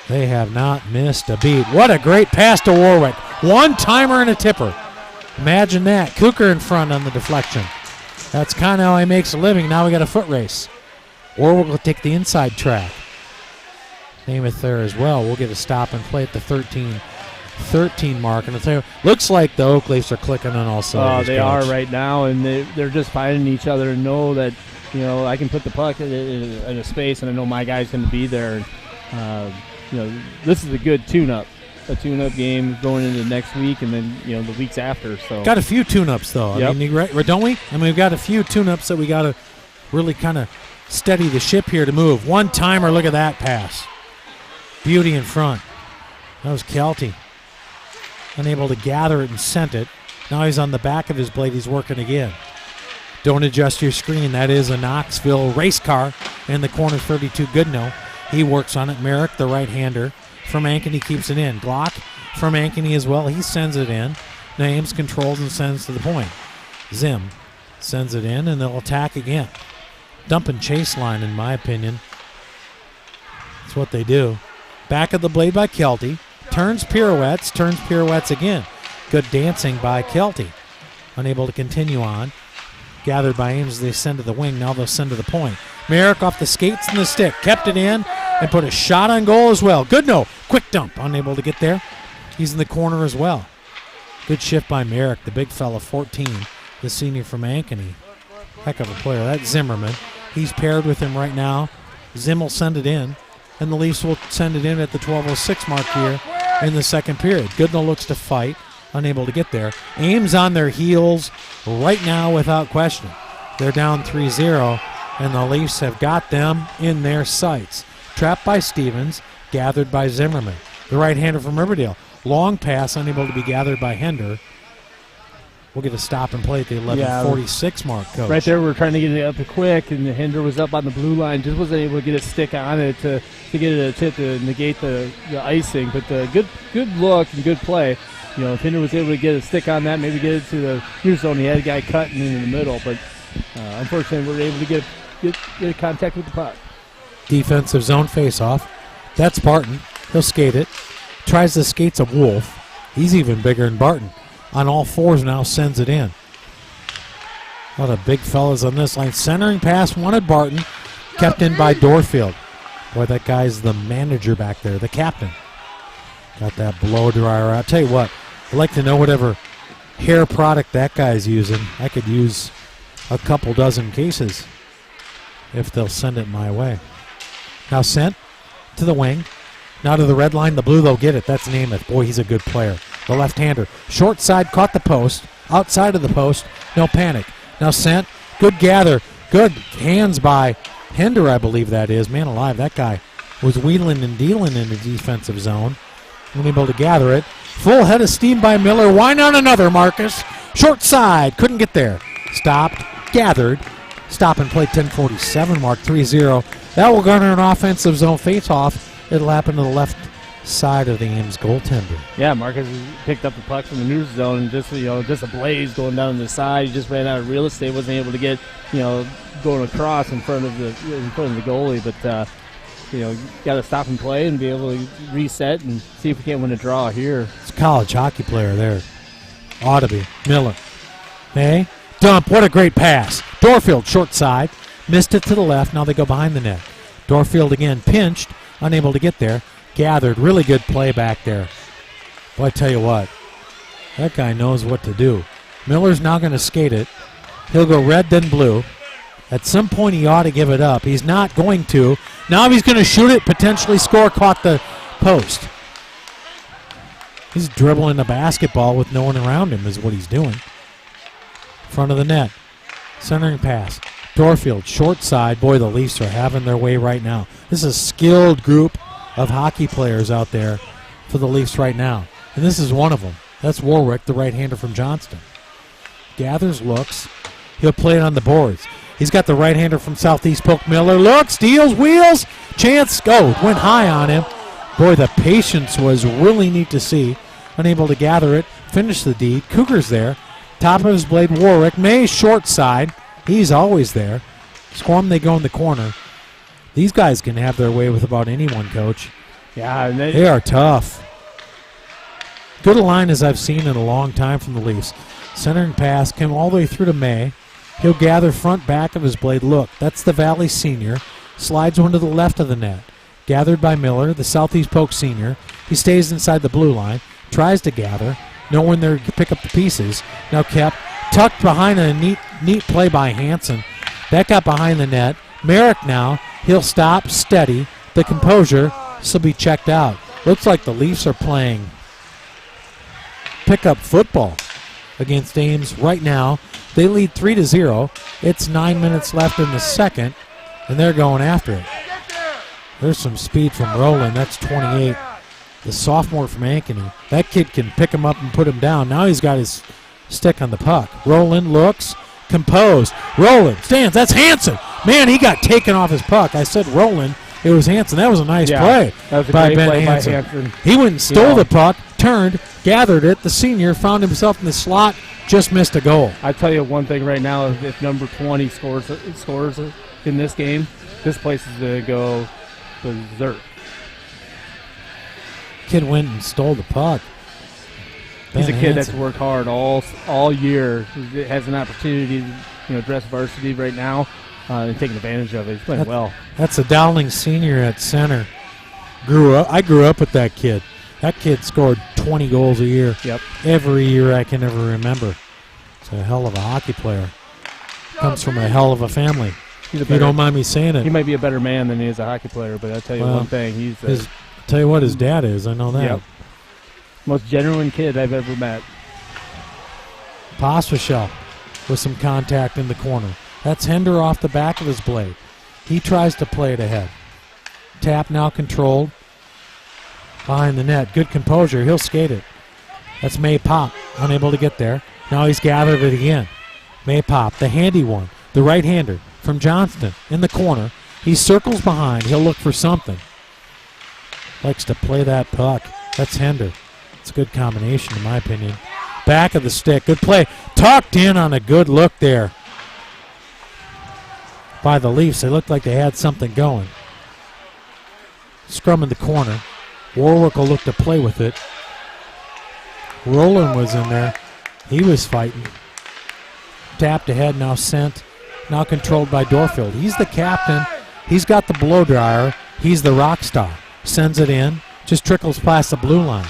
they have not missed a beat. What a great pass to Warwick. One-timer and a tipper. Imagine that. Kucher in front on the deflection. That's kind of how he makes a living. Now we got a foot race. Warwick will take the inside track. Namath there as well. We'll get a stop and play at the 13 mark. And I'll tell you, looks like the Oak Leafs are clicking on all cylinders. They are right now, and they're just finding each other and know that, I can put the puck in a space, and I know my guy's going to be there. This is a good tune-up game going into next week, and then the weeks after. So got a few tune-ups though. Yep. I mean, don't we? I mean, we've got a few tune-ups that we got to really kind of steady the ship here to move. One-timer. Look at that pass. Beauty in front. That was Kelty. Unable to gather it and sent it. Now he's on the back of his blade. He's working again. Don't adjust your screen. That is a Knoxville race car in the corner. 32 Goodnow. He works on it. Merrick, the right-hander. From Ankeny keeps it in. Glock from Ankeny as well. He sends it in. Ames controls and sends to the point. Zim sends it in, and they'll attack again. Dumping chase line, in my opinion. That's what they do. Back of the blade by Kelty. Turns pirouettes again. Good dancing by Kelty. Unable to continue on. Gathered by Ames, they send to the wing. Now they'll send to the point. Merrick off the skates and the stick. Kept it in and put a shot on goal as well. Goodnow. Quick dump. Unable to get there. He's in the corner as well. Good shift by Merrick, the big fella, 14, the senior from Ankeny. Heck of a player. That's Zimmerman. He's paired with him right now. Zim will send it in, and the Leafs will send it in at the 12:06 mark here in the second period. Goodnow looks to fight. Unable to get there. Ames on their heels right now without question. They're down 3-0, and the Leafs have got them in their sights. Trapped by Stevens, gathered by Zimmerman. The right-hander from Riverdale. Long pass, unable to be gathered by Hender. We'll get a stop and play at the 11:46 mark, Coach. Right there, we're trying to get it up quick, and Hinder was up on the blue line, just wasn't able to get a stick on it to get it a tip to negate the icing. But good look and good play. You know, if Hinder was able to get a stick on that, maybe get it to the near zone, he had a guy cutting in the middle. But unfortunately, we were able to get contact with the puck. Defensive zone face-off. That's Barton. He'll skate it. Tries the skates of Wolf. He's even bigger than Barton. On all fours now, sends it in. A lot of big fellas on this line. Centering pass wanted Barton. Kept in by Dorfield. Boy, that guy's the manager back there, the captain. Got that blow dryer. I'll tell you what, I'd like to know whatever hair product that guy's using. I could use a couple dozen cases if they'll send it my way. Now sent to the wing. Now to the red line, the blue, they'll get it. That's Namath. Boy, he's a good player. The left-hander. Short side, caught the post. Outside of the post, no panic. Now sent. Good gather. Good hands by Hinder, I believe that is. Man alive, that guy was wheeling and dealing in the defensive zone. Unable to gather it. Full head of steam by Miller. Why not another, Marcus? Short side. Couldn't get there. Stopped. Gathered. Stop and play 10:47 mark. 3-0. That will garner an offensive zone face-off. It'll happen to the left side of the Ames goaltender. Yeah, Marcus picked up the puck from the neutral zone and just a blaze going down the side. He just ran out of real estate, wasn't able to get going across in front of the goalie. But got to stop and play and be able to reset and see if we can't win a draw here. It's a college hockey player there. Ought to be. Miller. May. Dump. What a great pass. Dorfield short side. Missed it to the left. Now they go behind the net. Dorfield again pinched. Unable to get there. Gathered. Really good play back there. Boy, I tell you what. That guy knows what to do. Miller's now going to skate it. He'll go red then blue. At some point he ought to give it up. He's not going to. Now he's going to shoot it, potentially score, caught the post. He's dribbling the basketball with no one around him is what he's doing. Front of the net. Centering pass. Dorfield, short side. Boy, the Leafs are having their way right now. This is a skilled group of hockey players out there for the Leafs right now. And this is one of them. That's Warwick, the right-hander from Johnston. Gathers, looks. He'll play it on the boards. He's got the right-hander from Southeast Polk. Miller looks, deals, wheels. Chance, go. Went high on him. Boy, the patience was really neat to see. Unable to gather it. Finish the deed. Cougars there. Top of his blade, Warwick. May, short side. He's always there. Squam, they go in the corner. These guys can have their way with about anyone, Coach. Yeah, and they are tough. Good a line as I've seen in a long time from the Leafs. Centering pass came all the way through to May. He'll gather front back of his blade. Look, that's the Valley senior. Slides one to the left of the net. Gathered by Miller, the Southeast Polk senior. He stays inside the blue line. Tries to gather. No one there to pick up the pieces. Now kept tucked behind a neat play by Hansen. That got behind the net. Merrick now. He'll stop, steady. The composure. This will be checked out. Looks like the Leafs are playing pickup football against Ames right now. They lead 3-0. It's 9 minutes left in the second, and they're going after it. There's some speed from Rowland. That's 28. The sophomore from Ankeny. That kid can pick him up and put him down. Now he's got his stick on the puck. Rowland looks, composed. Rowland stands. That's Hansen. Man, he got taken off his puck. I said Rowland. It was Hansen. That was a nice play that was a by great Ben play Hansen. by Hansen. He went and stole the puck, turned, gathered it. The senior found himself in the slot, just missed a goal. I tell you one thing right now, if number 20 scores in this game, this place is going to go berserk. Kid went and stole the puck. He's Ben a kid Hansen. that's worked hard all year. He has an opportunity to dress varsity right now and taking advantage of it. He's playing well. That's a Dowling senior at center. I grew up with that kid. That kid scored 20 goals a year. Yep. Every year I can ever remember. It's a hell of a hockey player. Comes from a hell of a family. If you don't mind me saying it. He might be a better man than he is a hockey player, but I'll tell you one thing. Tell you what his dad is. I know that. Yep. Most genuine kid I've ever met. Pospisil with some contact in the corner. That's Hinder off the back of his blade. He tries to play it ahead. Tap now controlled. Behind the net. Good composure. He'll skate it. That's May Pop. Unable to get there. Now he's gathered it again. May pop, the handy one, the right-hander from Johnston in the corner. He circles behind. He'll look for something. Likes to play that puck. That's Hender. It's a good combination, in my opinion. Back of the stick. Good play. Tucked in on a good look there by the Leafs. They looked like they had something going. Scrum in the corner. Warwick will look to play with it. Roland was in there. He was fighting. Tapped ahead, now sent. Now controlled by Dorfield. He's the captain. He's got the blow dryer. He's the rock star. Sends it in. Just trickles past the blue line.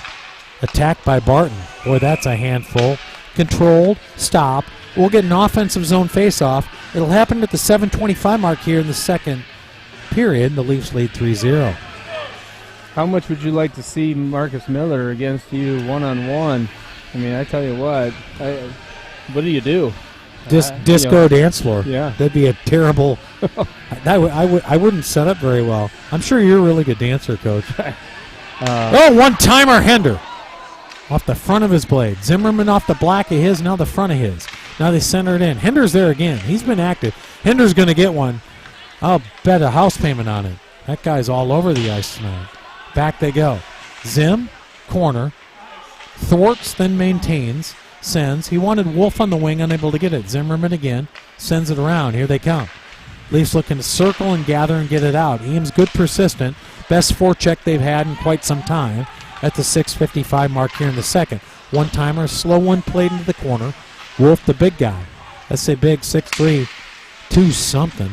Attacked by Barton. Boy, that's a handful. Controlled. Stop. We'll get an offensive zone faceoff. It'll happen at the 7:25 mark here in the second period. The Leafs lead 3-0. How much would you like to see Marcus Miller against you one-on-one? I mean, I tell you what do you do? Disco dance floor. Yeah. That'd be a terrible. I wouldn't set up very well. I'm sure you're a really good dancer, Coach. One-timer Hender. Off the front of his blade. Zimmerman off the black of his, now the front of his. Now they center it in. Hender's there again. He's been active. Hender's going to get one. I'll bet a house payment on it. That guy's all over the ice tonight. Back they go. Zim, corner. Thwarts, then maintains. Sends. He wanted Wolf on the wing, unable to get it. Zimmerman again. Sends it around. Here they come. Leafs looking to circle and gather and get it out. Eames good persistent. Best forecheck they've had in quite some time at the 6:55 mark here in the second. One-timer, slow one played into the corner. Wolf, the big guy. Let's say big, 6'3", 2-something.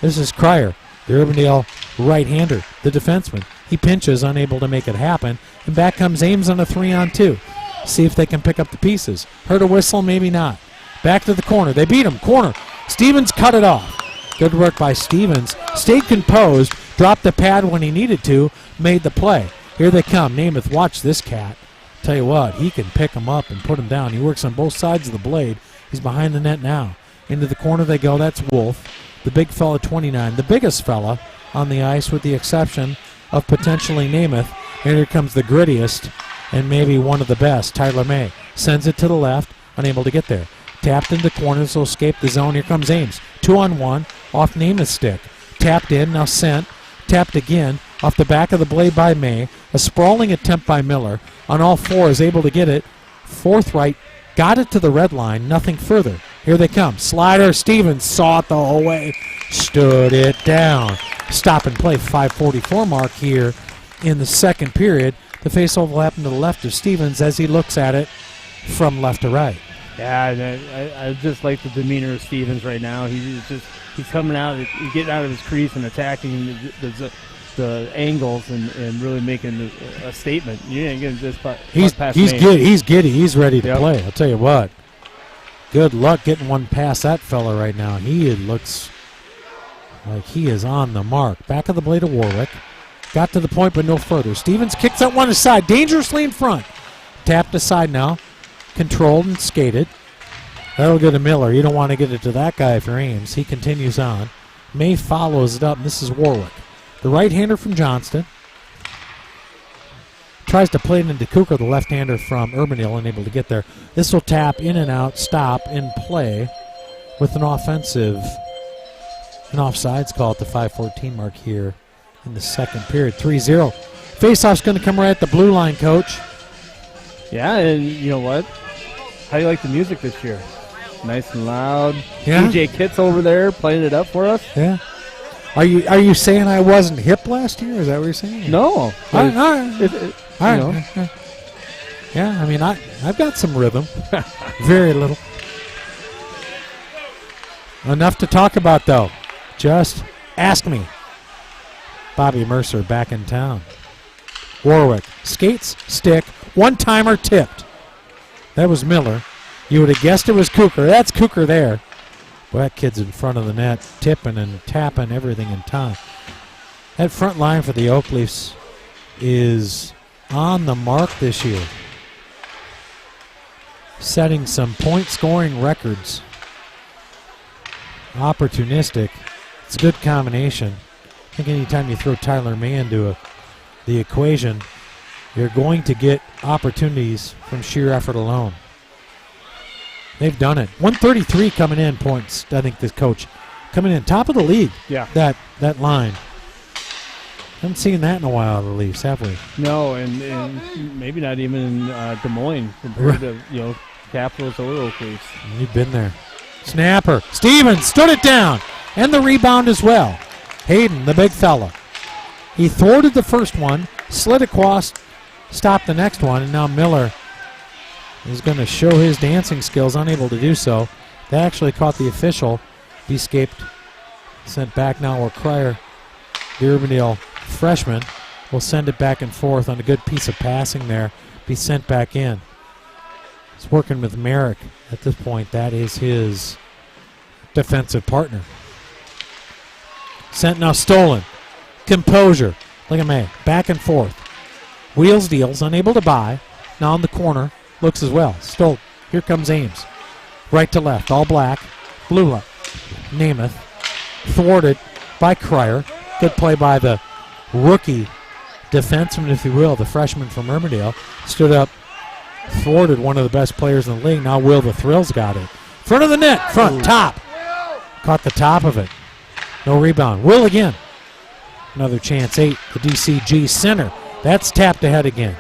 This is Cryer, the Urbandale right-hander, the defenseman. He pinches, unable to make it happen. And back comes Ames on a 3-on-2. See if they can pick up the pieces. Heard a whistle, maybe not. Back to the corner. They beat him. Corner. Stevens cut it off. Good work by Stevens. Stayed composed. Dropped the pad when he needed to. Made the play. Here they come. Namath, watch this cat. Tell you what, he can pick him up and put him down. He works on both sides of the blade. He's behind the net now. Into the corner they go. That's Wolf. The big fella, 29. The biggest fella on the ice with the exception of potentially Namath. And here comes the grittiest and maybe one of the best, Tyler May. Sends it to the left, unable to get there. Tapped into corners, will escape the zone. Here comes Ames. 2-on-1, off Namath's stick. Tapped in, now sent. Tapped again, off the back of the blade by May. A sprawling attempt by Miller. On all fours, able to get it. Forthright, got it to the red line, nothing further. Here they come. Slider, Stevens saw it the whole way. Stood it down. Stop and play, 5:44 mark here in the second period. The faceoff will happen to the left of Stevens as he looks at it from left to right. Yeah, I just like the demeanor of Stevens right now. He's coming out, he's getting out of his crease and attacking the angles and really making a statement. You ain't getting this past He's me. giddy. He's giddy. He's ready to play. I'll tell you what. Good luck getting one past that fella right now. He looks like he is on the mark. Back of the blade of Warwick. Got to the point, but no further. Stevens kicks that one aside, dangerously in front. Tapped aside now. Controlled and skated. That'll go to Miller. You don't want to get it to that guy if you're Ames. He continues on. May follows it up, and this is Warwick. The right-hander from Johnston. Tries to play it into Cooker, the left-hander from Urbandale, unable to get there. This will tap in and out, stop, in play with an offsides call at the 5:14 mark here in the second period. 3-0. Faceoff's going to come right at the blue line, Coach. Yeah, and you know what? How do you like the music this year? Nice and loud. Yeah. DJ Kitts over there playing it up for us. Yeah. Are you saying I wasn't hip last year? Is that what you're saying? No. All right. All right. Yeah, I mean, I've got some rhythm. Very little. Enough to talk about, though. Just ask me. Bobby Mercer back in town. Warwick skates, stick, one-timer tipped. That was Miller. You would have guessed it was Cooker. That's Cooker there. Boy, that kid's in front of the net, tipping and tapping everything in time. That front line for the Oak Leafs is on the mark this year. Setting some point-scoring records. Opportunistic. It's a good combination. I think anytime you throw Tyler May into the equation, you're going to get opportunities from sheer effort alone. They've done it. 133 coming in points, I think, this coach. Coming in top of the league, Yeah. that line. Haven't seen that in a while, the Leafs, have we? No, and maybe not even in Des Moines compared to, Capitals or Oak Leafs. You've been there. Snapper. Stevens stood it down. And the rebound as well. Hayden, the big fella. He thwarted the first one, slid across, stopped the next one, and now Miller is going to show his dancing skills, unable to do so. They actually caught the official. He escaped. Sent back now where Cryer, the Urbandale freshman, will send it back and forth on a good piece of passing there. Be sent back in. He's working with Merrick at this point. That is his defensive partner. Sent now stolen. Composure. Look at May. Back and forth. Wheels deals. Unable to buy. Now in the corner. Looks as well. Stole. Here comes Ames. Right to left. All black. Blue left. Namath. Thwarted by Cryer. Good play by the rookie defenseman, if you will. The freshman from Urbandale. Stood up. Thwarted one of the best players in the league. Now Will the Thrills got it. Front of the net. Front. Top. Caught the top of it. No rebound. Will again. Another chance. 8. The DCG center. That's tapped ahead again.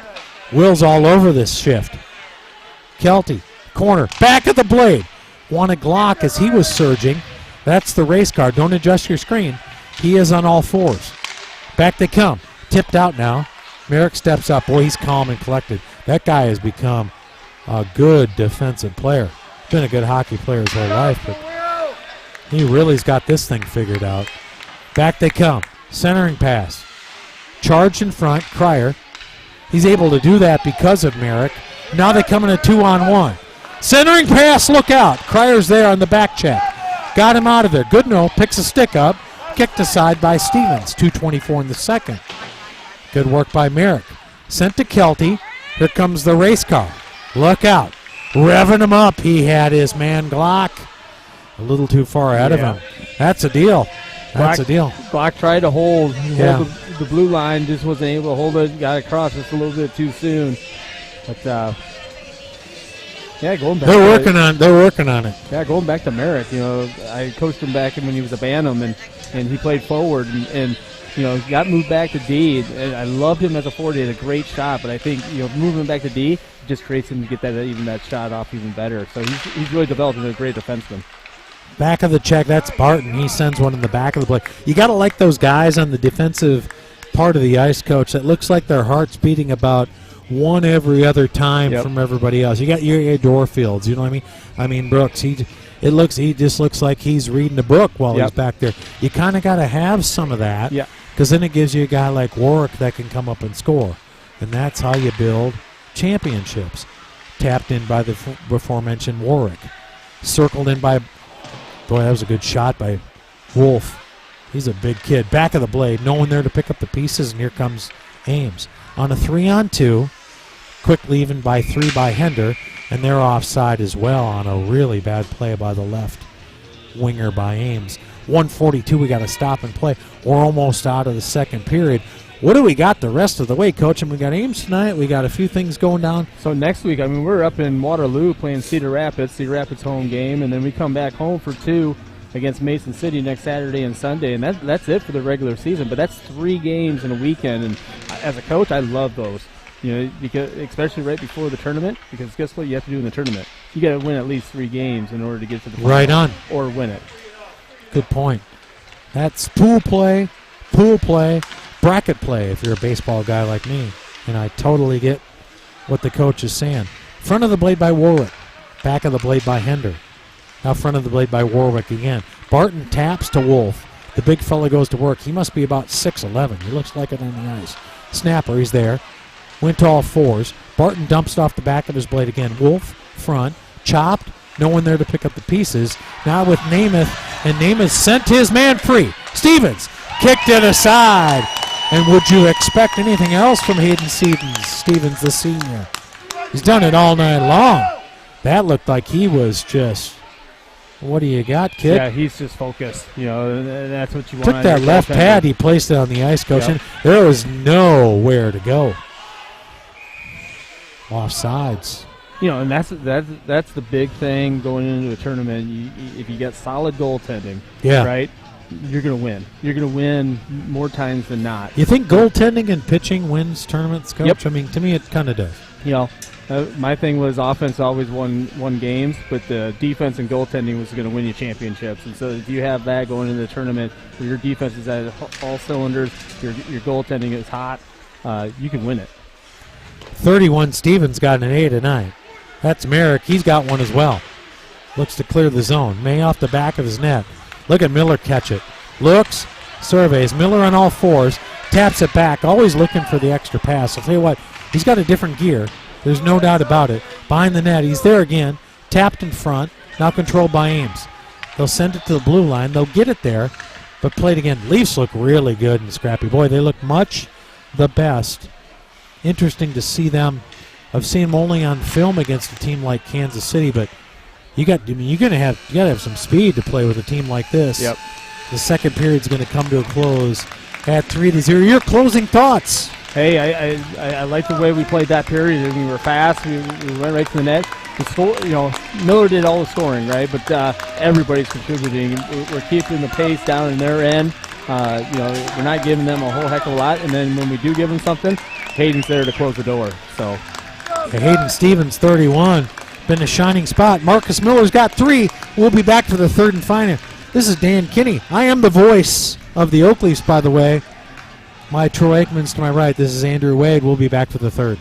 Will's all over this shift. Kelty. Corner. Back of the blade. Wanted Glock as he was surging. That's the race car. Don't adjust your screen. He is on all fours. Back they come. Tipped out now. Merrick steps up. Boy, he's calm and collected. That guy has become a good defensive player. Been a good hockey player his whole life, but he really's got this thing figured out. Back they come. Centering pass. Charged in front. Cryer. He's able to do that because of Merrick. Now they come in a 2-on-1. Centering pass. Look out. Cryer's there on the back check. Got him out of there. Goodnow picks a stick up. Kicked aside by Stevens. 2:24 in the second. Good work by Merrick. Sent to Kelty. Here comes the race car. Look out. Revving him up. He had his man Glock a little too far ahead of him. That's a deal. That's a deal. Glock tried to hold the blue line, just wasn't able to hold it. Got across just a little bit too soon. But going back. They're working on it. Yeah, going back to Merrick. I coached him back when he was a Bantam, and he played forward and got moved back to D. And I loved him as a forward. He had a great shot, but I think moving him back to D just creates him to get that shot off even better. So he's really developed into a great defenseman. Back of the check, that's Barton. He sends one in the back of the play. You got to like those guys on the defensive part of the ice, Coach. That looks like their heart's beating about one every other time from everybody else. You got your Dorfields, you know what I mean? I mean, Brooks, he just looks like he's reading a book while he's back there. You kind of got to have some of that because then it gives you a guy like Warwick that can come up and score. And that's how you build championships. Tapped in by the before-mentioned Warwick. Circled in by... Boy, that was a good shot by Wolf. He's a big kid. Back of the blade. No one there to pick up the pieces, and here comes Ames. On a 3-on-2. Quick leaving by 3 by Hender, and they're offside as well on a really bad play by the left winger by Ames. 1:42, we got to stop and play. We're almost out of the second period. What do we got the rest of the way, Coach? And we got Ames tonight. We got a few things going down. So next week, we're up in Waterloo playing Cedar Rapids home game, and then we come back home for 2 against Mason City next Saturday and Sunday, and that's it for the regular season. But that's 3 games in a weekend, and as a coach, I love those. Because especially right before the tournament, because guess what you have to do in the tournament? You got to win at least 3 games in order to get to the final. Right on. Or win it. Good point. That's pool play, bracket play if you're a baseball guy like me. And I totally get what the coach is saying. Front of the blade by Warwick. Back of the blade by Hender. Now front of the blade by Warwick again. Barton taps to Wolf. The big fella goes to work. He must be about 6'11". He looks like it on the ice. Snapper, he's there. Went to all fours. Barton dumps it off the back of his blade again. Wolf, front, chopped. No one there to pick up the pieces. Now with Namath, and Namath sent his man free. Stevens kicked it aside. And would you expect anything else from Hayden Stevens, the senior? He's done it all night long. That looked like he was just, what do you got, kid? Yeah, he's just focused. That's what you want. Took that left pad, he placed it on the ice, Coach. And there was nowhere to go. Offsides. and that's the big thing going into a tournament. If you get solid goaltending, Yeah. right, you're going to win. You're going to win more times than not. You think goaltending and pitching wins tournaments, Coach? Yep. I mean, to me, it kind of does. My thing was offense always won games, but the defense and goaltending was going to win you championships. And so if you have that going into the tournament where your defense is at all cylinders, your goaltending is hot, you can win it. 31 Stevens got an A tonight. That's Merrick. He's got one as well. Looks to clear the zone. May off the back of his net. Look at Miller catch it. Looks, surveys. Miller on all fours. Taps it back. Always looking for the extra pass. I'll tell you what, he's got a different gear. There's no doubt about it. Behind the net, he's there again. Tapped in front. Now controlled by Ames. They'll send it to the blue line. They'll get it there, but played again. Leafs look really good and scrappy. Boy, they look much the best. Interesting to see them. I've seen them only on film against a team like Kansas City, but you gotta have some speed to play with a team like this. Yep. The second period's going to come to a close at 3-0. Your closing thoughts? Hey, I like the way we played that period. We were fast. We went right to the net. Miller did all the scoring, right? But everybody's contributing. We're keeping the pace down in their end. We're not giving them a whole heck of a lot. And then when we do give them something, Hayden's there to close the door. So, Hayden Stevens, 31, been a shining spot. Marcus Miller's got 3. We'll be back for the third and final. This is Dan Kinney. I am the voice of the Oak Leafs, by the way. My Troy Aikman's to my right. This is Andrew Wade. We'll be back for the third.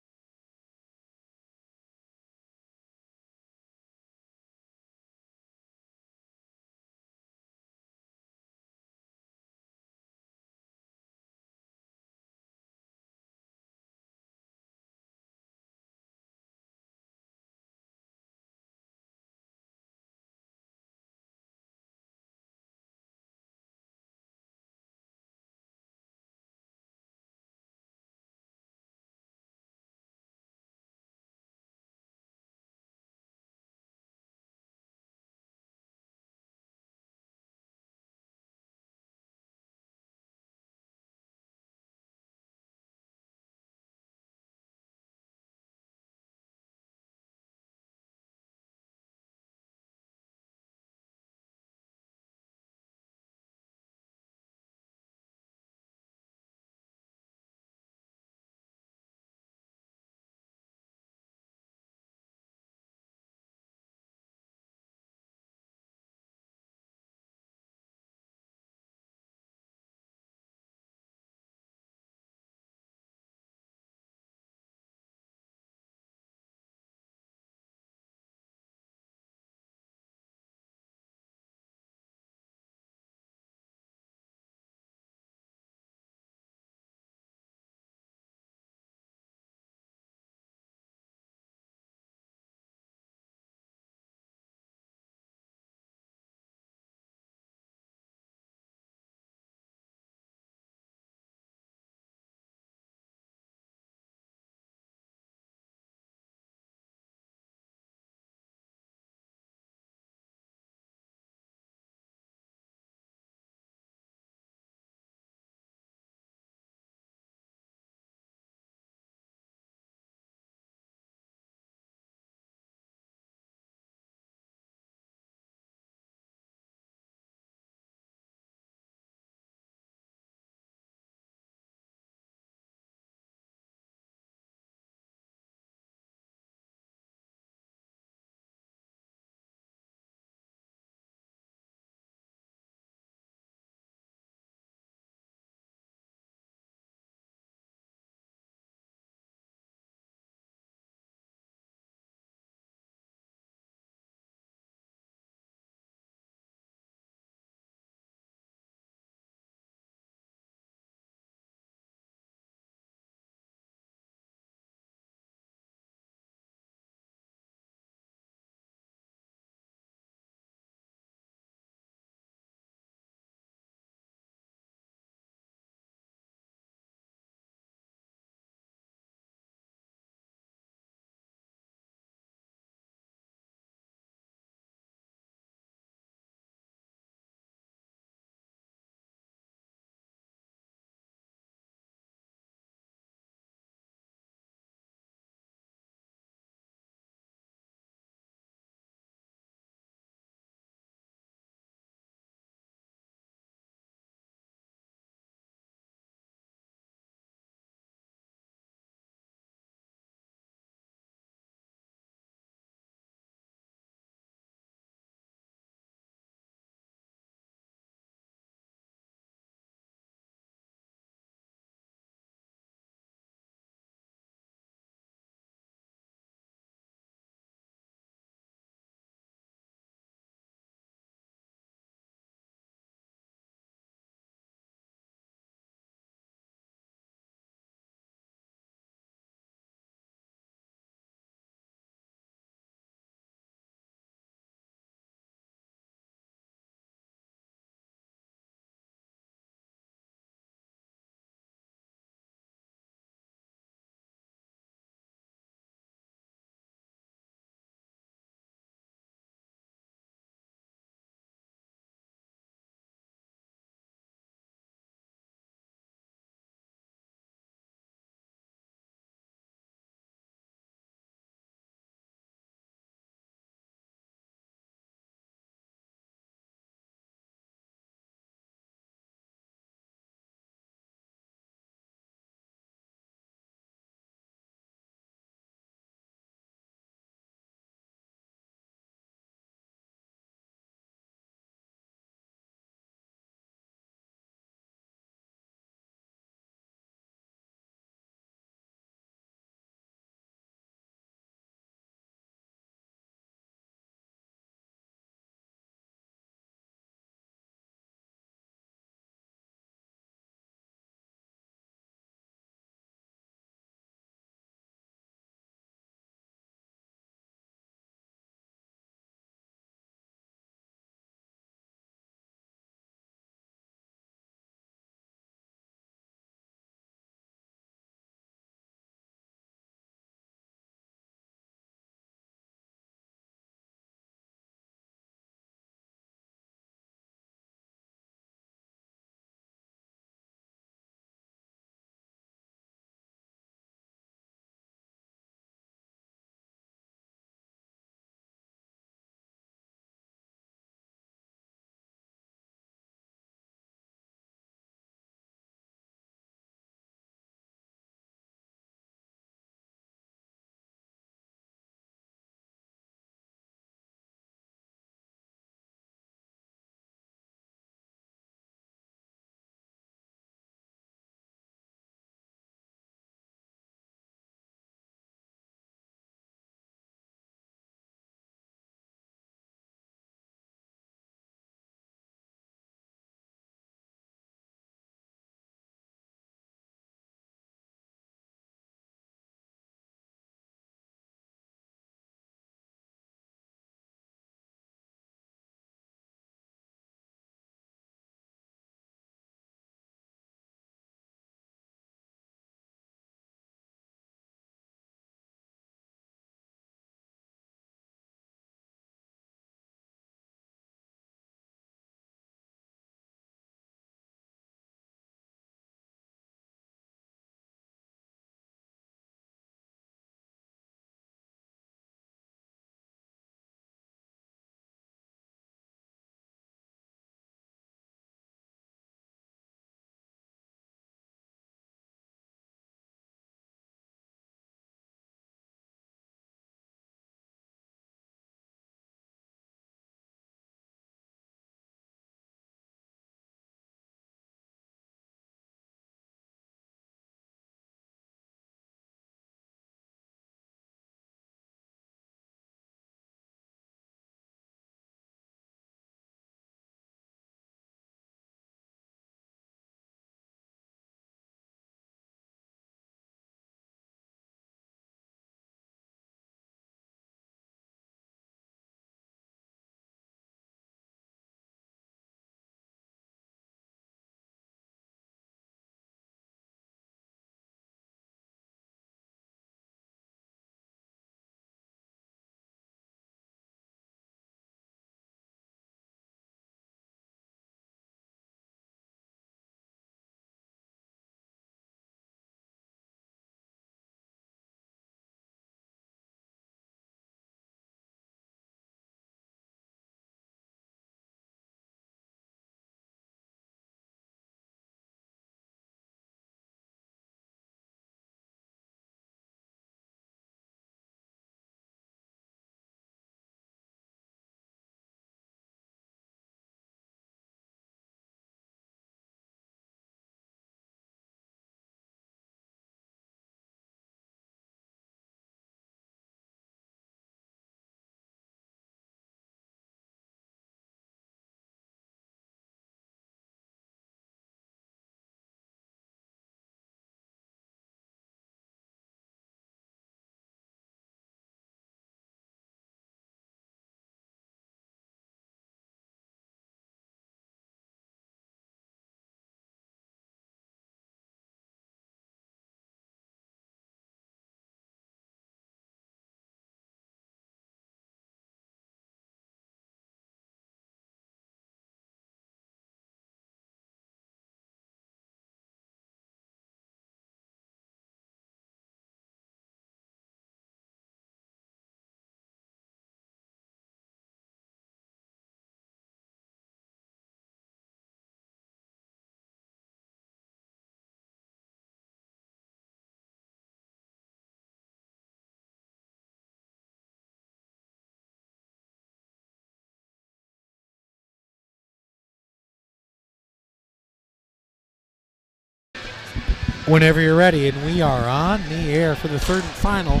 Whenever you're ready, and we are on the air for the third and final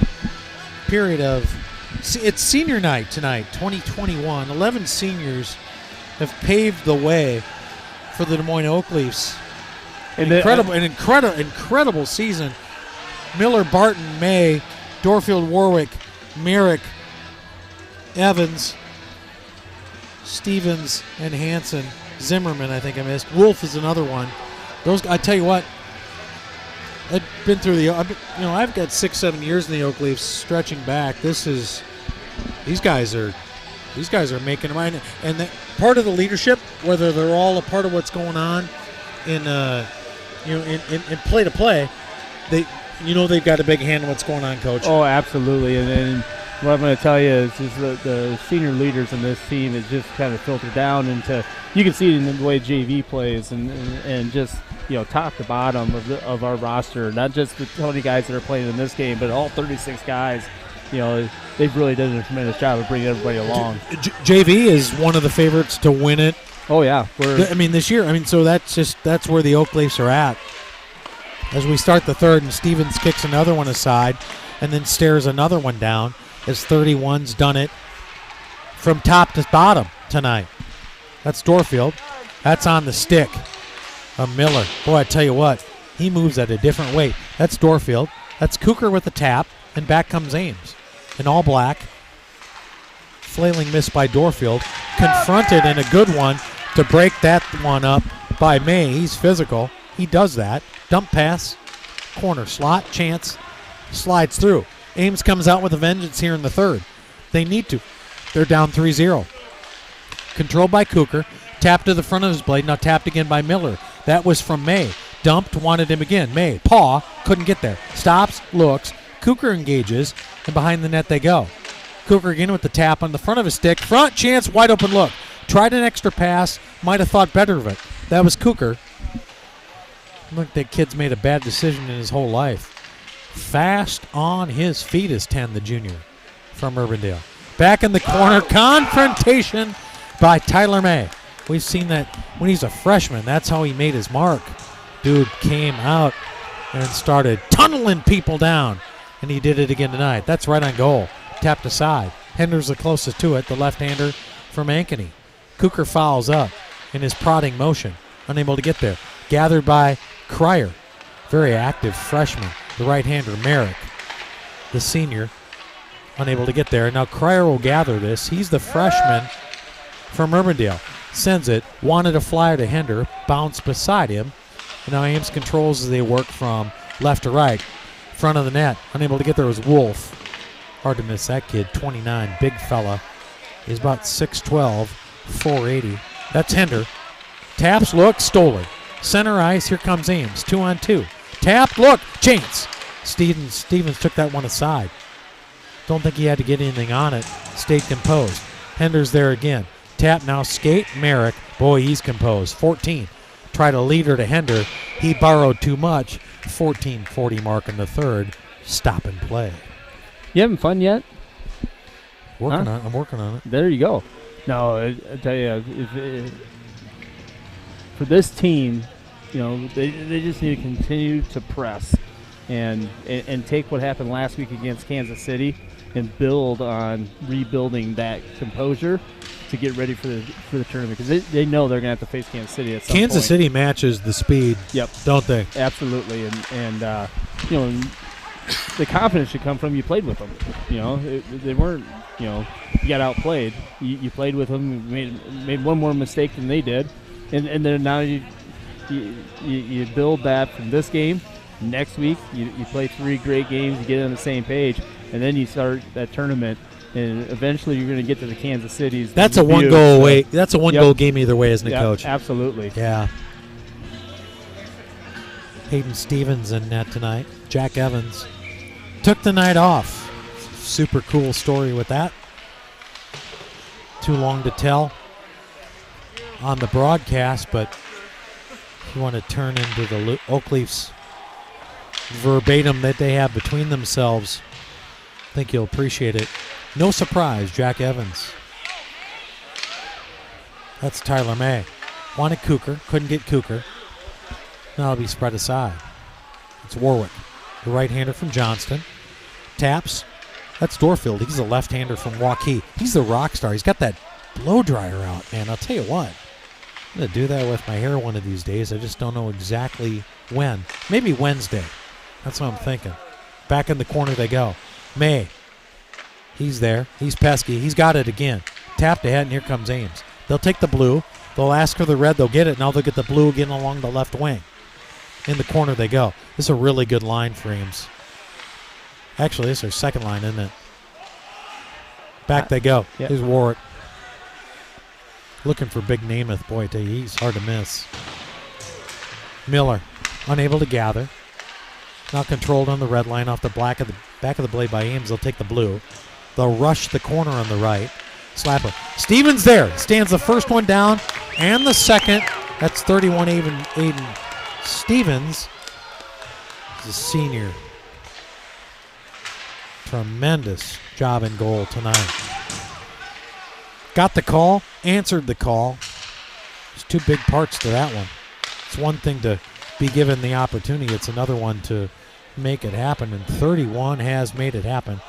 period of it's senior night tonight, 2021. 11 seniors have paved the way for the Des Moines Oak Leafs. An incredible season. Miller, Barton, May, Dorfield, Warwick, Merrick, Evans, Stevens, and Hansen. Zimmerman, I think I missed. Wolf is another one. Those, I tell you what, I've been through I've got 6-7 years in the Oak Leafs. Stretching back, these guys are making it right. And that part of the leadership, whether they're all a part of what's going on in play to play, they've got a big hand on what's going on, Coach. Oh, absolutely. And what I'm going to tell you is the senior leaders in this team is just kind of filtered down into. You can see it in the way JV plays and just top to bottom of our roster. Not just the 20 guys that are playing in this game, but all 36 guys. They've really done a tremendous job of bringing everybody along. JV is one of the favorites to win it. Oh yeah, this year. So that's where the Oak Leafs are at. As we start the third, and Stevens kicks another one aside, and then stares another one down. As 31's done it from top to bottom tonight. That's Dorfield. That's on the stick of Miller. Boy, I tell you what, he moves at a different weight. That's Dorfield. That's Cooker with the tap, and back comes Ames. In all black. Flailing miss by Dorfield. Confronted in a good one to break that one up by May. He's physical. He does that. Dump pass. Corner slot. Chance. Slides through. Ames comes out with a vengeance here in the third. They need to. They're down 3-0. Controlled by Cooker. Tapped to the front of his blade. Now tapped again by Miller. That was from May. Dumped. Wanted him again. May. Paw. Couldn't get there. Stops. Looks. Cooker engages. And behind the net they go. Cooker again with the tap on the front of his stick. Front. Chance. Wide open look. Tried an extra pass. Might have thought better of it. That was Cooker. Look, that kid's made a bad decision in his whole life. Fast on his feet is 10, the junior from Urbandale. Back in the corner, confrontation by Tyler May. We've seen that when he's a freshman. That's how he made his mark. Dude came out and started tunneling people down, and he did it again tonight. That's right on goal. Tapped aside. Hender's the closest to it, the left-hander from Ankeny. Cooker fouls up in his prodding motion, unable to get there. Gathered by Cryer, very active freshman. The right-hander, Merrick, the senior, unable to get there. Now Cryer will gather this. He's the freshman from Urbandale. Sends it, wanted a flyer to Hender, bounced beside him. And now Ames controls as they work from left to right. Front of the net, unable to get there was Wolf. Hard to miss that kid, 29, big fella. He's about 6'12", 480. That's Hender. Taps, look, stolen. Center ice, here comes Ames, 2-on-2. Tapped, look, chance. Stevens took that one aside. Don't think he had to get anything on it. Stayed composed. Hender's there again. Tap now, skate, Merrick. Boy, he's composed. 14. Tried a leader to Hender. He borrowed too much. 14:40 mark in the third. Stop and play. You having fun yet? I'm working on it. There you go. No, I tell you, for this team, they just need to continue to press and take what happened last week against Kansas City and build on rebuilding that composure to get ready for the tournament, because they know they're going to have to face Kansas City at some point. Kansas City matches the speed, don't they? Absolutely, and the confidence should come from you played with them. They weren't, you got outplayed. You played with them, made one more mistake than they did, and then now you build that from this game. Next week, you play 3 great games, you get on the same page, and then you start that tournament, and eventually you're going to get to the Kansas Cities. That's a one-goal away. That's a one-goal game either way, isn't it, Coach? Absolutely. Yeah. Hayden Stevens in net tonight. Jack Evans took the night off. Super cool story with that. Too long to tell on the broadcast, but if you want to turn into the Oak Leafs verbatim that they have between themselves, I think you'll appreciate it. No surprise, Jack Evans. That's Tyler May. Wanted Cooker, couldn't get Cooker. Now it'll be spread aside. It's Warwick, the right-hander from Johnston. Taps. That's Dorfield. He's a left-hander from Waukee. He's the rock star. He's got that blow dryer out, man. I'll tell you what. I'm going to do that with my hair one of these days. I just don't know exactly when. Maybe Wednesday. That's what I'm thinking. Back in the corner they go. May. He's there. He's pesky. He's got it again. Tapped ahead, and here comes Ames. They'll take the blue. They'll ask for the red. They'll get it. Now they'll get the blue again along the left wing. In the corner they go. This is a really good line for Ames. Actually, this is their second line, isn't it? Back they go. Yeah. Here's Warwick. Looking for Big Namath. Boy, I tell you, he's hard to miss. Miller, unable to gather. Now controlled on the red line off the back of the blade by Ames. They'll take the blue. They'll rush the corner on the right. Slapper. Stevens there. Stands the first one down and the second. That's 31 Aiden Stevens. He's a senior. Tremendous job in goal tonight. Got the call, answered the call. There's two big parts to that one. It's one thing to be given the opportunity. It's another one to make it happen, and 31 has made it happen.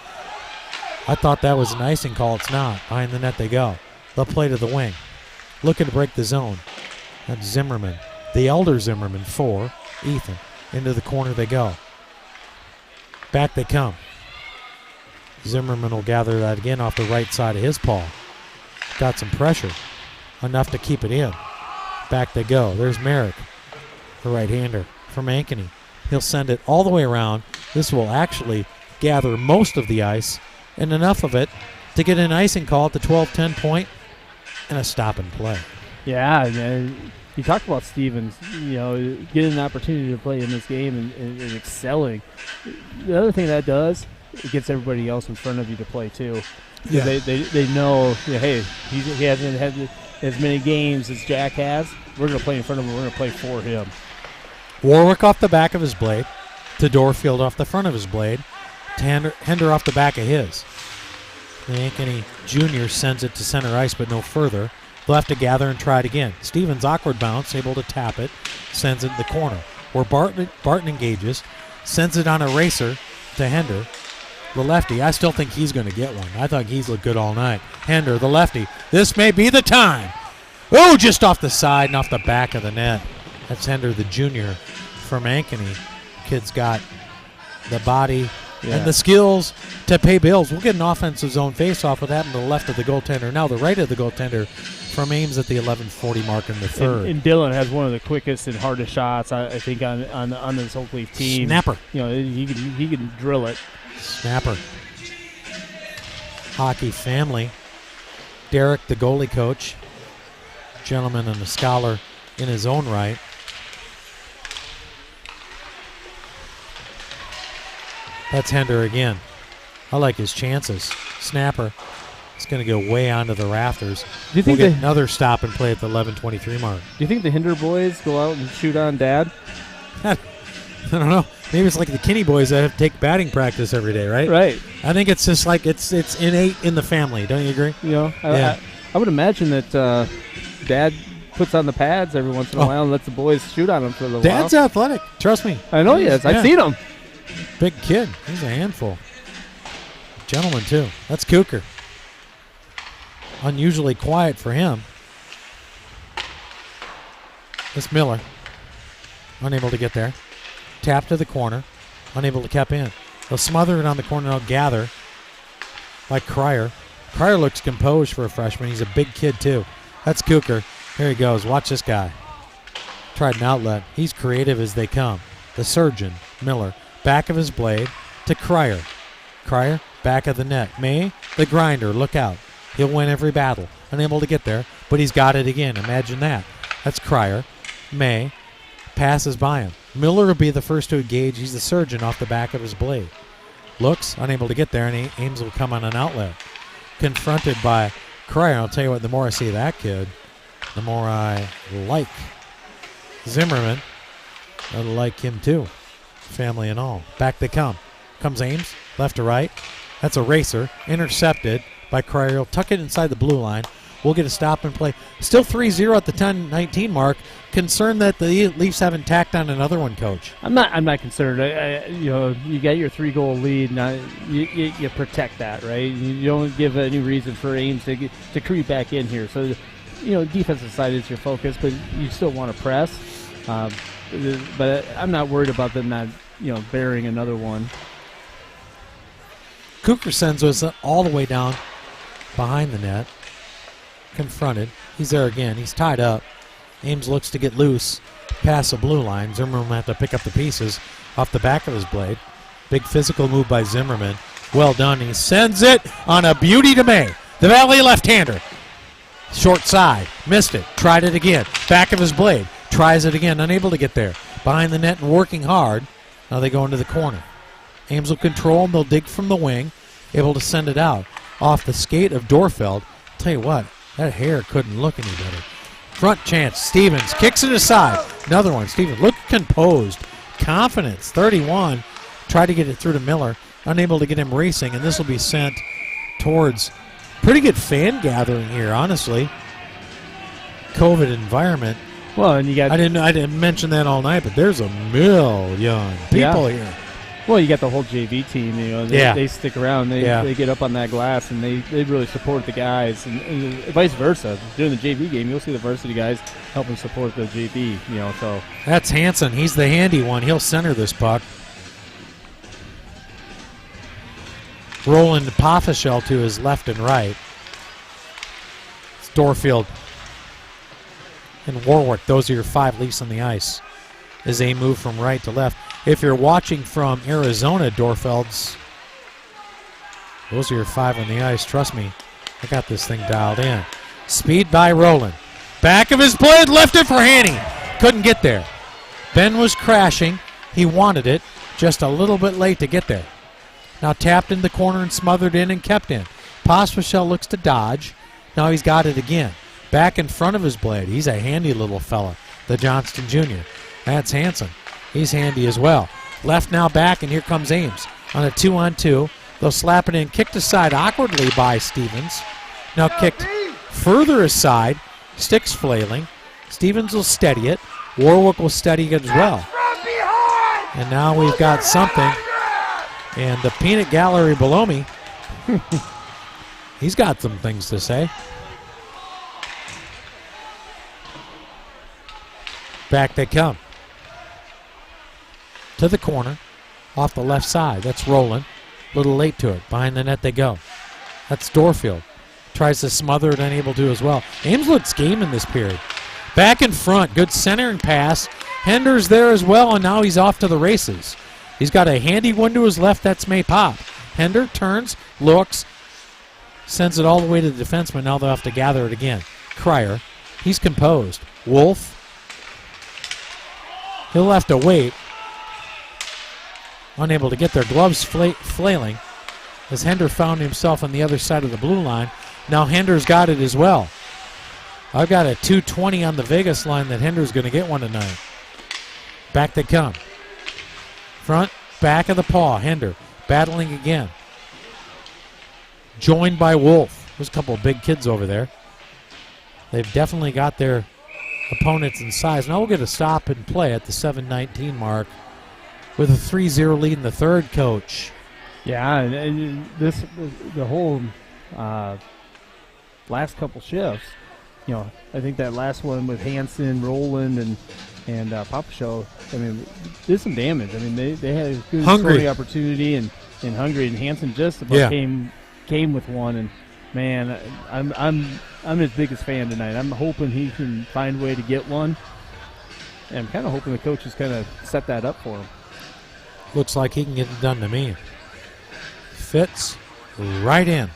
I thought that was an icing call. It's not. Behind the net they go. They'll play to the wing. Looking to break the zone. That's Zimmerman. The elder Zimmerman, 4. Ethan. Into the corner they go. Back they come. Zimmerman will gather that again off the right side of his paw. Got some pressure. Enough to keep it in. Back they go. There's Merrick, the right-hander from Ankeny. He'll send it all the way around. This will actually gather most of the ice and enough of it to get an icing call at the 12-10 point and a stop and play. Yeah, man. You talked about Stevens, getting an opportunity to play in this game and excelling. The other thing that does, it gets everybody else in front of you to play too. Yeah. They know, hey, he hasn't had as many games as Jack has. We're going to play in front of him. We're going to play for him. Warwick off the back of his blade to Dorfield off the front of his blade to Hender off the back of his. The Ankeny Jr. sends it to center ice, but no further. They'll have to gather and try it again. Stevens, awkward bounce, able to tap it, sends it in the corner. Where Barton engages, sends it on a racer to Hender, the lefty. I still think he's going to get one. I thought he's looked good all night. Hender, the lefty. This may be the time. Oh, just off the side and off the back of the net. That's Hender, the junior from Ankeny. Kid's got the body and the skills to pay bills. We'll get an offensive zone face-off. What happened to the left of the goaltender? Now the right of the goaltender from Ames at the 11:40 mark in the third. And Dylan has one of the quickest and hardest shots, I think, on this Oakleaf team. Snapper. He can drill it. Snapper. Hockey family. Derek, the goalie coach. Gentleman and a scholar in his own right. That's Hender again. I like his chances. Snapper. It's going to go way onto the rafters. Do you think we'll get another stop and play at the 11:23 mark. Do you think the Hinder boys go out and shoot on Dad? I don't know. Maybe it's like the Kinney boys that have to take batting practice every day, right? Right. I think it's just like it's innate in the family. Don't you agree? I would imagine that Dad puts on the pads every once in a while and lets the boys shoot on him for a little while. Dad's athletic. Trust me. I know he is. I've seen him. Big kid. He's a handful. Gentleman, too. That's Cooker. Unusually quiet for him. This Miller. Unable to get there. Tap to the corner. Unable to cap in. They'll smother it on the corner. They'll gather by Cryer. Cryer looks composed for a freshman. He's a big kid, too. That's Cooker. Here he goes. Watch this guy. Tried an outlet. He's creative as they come. The surgeon, Miller, back of his blade to Cryer. Cryer, back of the net. May, the grinder. Look out. He'll win every battle. Unable to get there, but he's got it again. Imagine that. That's Cryer. May passes by him. Miller will be the first to engage. He's the surgeon off the back of his blade. Looks, unable to get there, and Ames will come on an outlet. Confronted by Cryer. I'll tell you what, the more I see that kid, the more I like Zimmerman. I like him too. Family and all. Back they come. Comes Ames, left to right. That's a racer. Intercepted by Cryer. He'll tuck it inside the blue line. We'll get a stop and play. Still 3-0 at the 10-19 mark. Concerned that the Leafs haven't tacked on another one, Coach. I'm not concerned. You got your 3-goal lead. Now you protect that, right? You don't give any reason for Ames to creep back in here. So, defensive side is your focus, but you still want to press. But I'm not worried about them not, bearing another one. Cooker sends us all the way down behind the net. Confronted. He's there again. He's tied up. Ames looks to get loose past the blue line. Zimmerman will have to pick up the pieces off the back of his blade. Big physical move by Zimmerman. Well done. He sends it on a beauty to May. The Valley left-hander. Short side. Missed it. Tried it again. Back of his blade. Tries it again. Unable to get there. Behind the net and working hard. Now they go into the corner. Ames will control and they'll dig from the wing. Able to send it out. Off the skate of Dorfeld. Tell you what, that hair couldn't look any better. Front chance. Stevens kicks it aside. Another one. Stevens look composed. Confidence. 31. Tried to get it through to Miller. Unable to get him racing, and this will be sent towards pretty good fan gathering here, honestly. COVID environment. Well, and you got I didn't mention that all night, but there's a million people here. Well, you got the whole JV team. They stick around. They get up on that glass, and they really support the guys, and vice versa. During the JV game, you'll see the varsity guys helping support the JV. So that's Hansen. He's the handy one. He'll center this puck. Roland Poffischel to his left and right. It's Dorfield and Warwick. Those are your 5 Leafs on the ice as they move from right to left. If you're watching from Arizona, Dorfeld's, those are your 5 on the ice. Trust me, I got this thing dialed in. Speed by Roland. Back of his blade, left it for Haney. Couldn't get there. Ben was crashing. He wanted it. Just a little bit late to get there. Now tapped in the corner and smothered in and kept in. Pospisil looks to dodge. Now he's got it again. Back in front of his blade. He's a handy little fella, the Johnston Jr. That's Hansen. He's handy as well. Left now back, and here comes Ames on a 2-on-2. They'll slap it in. Kicked aside awkwardly by Stevens. Now kicked further aside. Sticks flailing. Stevens will steady it. Warwick will steady it as well. And now we've got something. And the peanut gallery below me, he's got some things to say. Back they come. To the corner, off the left side. That's Roland. A little late to it. Behind the net they go. That's Dorfield. Tries to smother it, unable to as well. Ames looks game in this period. Back in front, good centering pass. Hender's there as well, and now he's off to the races. He's got a handy one to his left. That's May Pop. Hender turns, looks, sends it all the way to the defenseman. Now they'll have to gather it again. Cryer, he's composed. Wolf, he'll have to wait. Unable to get their gloves flailing as Hender found himself on the other side of the blue line. Now Hender's got it as well. I've got a 220 on the Vegas line that Hender's going to get one tonight. Back they come. Front, back of the paw. Hender battling again. Joined by Wolf. There's a couple of big kids over there. They've definitely got their opponents in size. Now we'll get a stop and play at the 7:19 mark with a 3-0 lead in the third, Coach. Yeah, and the whole last couple shifts, I think that last one with Hansen, Roland, and Papa Show, I mean, did some damage. I mean, they had a good scoring opportunity and hungry, and Hansen just about came with one. And man, I'm his biggest fan tonight. I'm hoping he can find a way to get one. And I'm kind of hoping the coaches kind of set that up for him. Looks like he can get it done to me. Fits right in.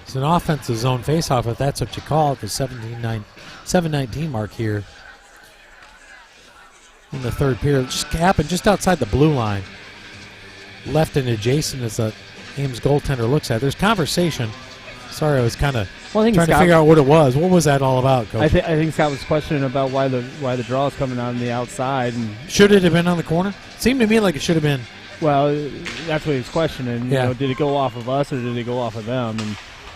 It's an offensive zone faceoff, if that's what you call it, the 7:19 mark here in the third period. It just happened just outside the blue line. Left and adjacent as the Ames goaltender looks at it. There's conversation. Sorry, I was kind of trying to figure out what it was. What was that all about, Coach? I think Scott was questioning about why the draw is coming on the outside. And should it have been on the corner? It seemed to me like it should have been Well, that's what he's questioning. Yeah. You know, did it go off of us or did it go off of them?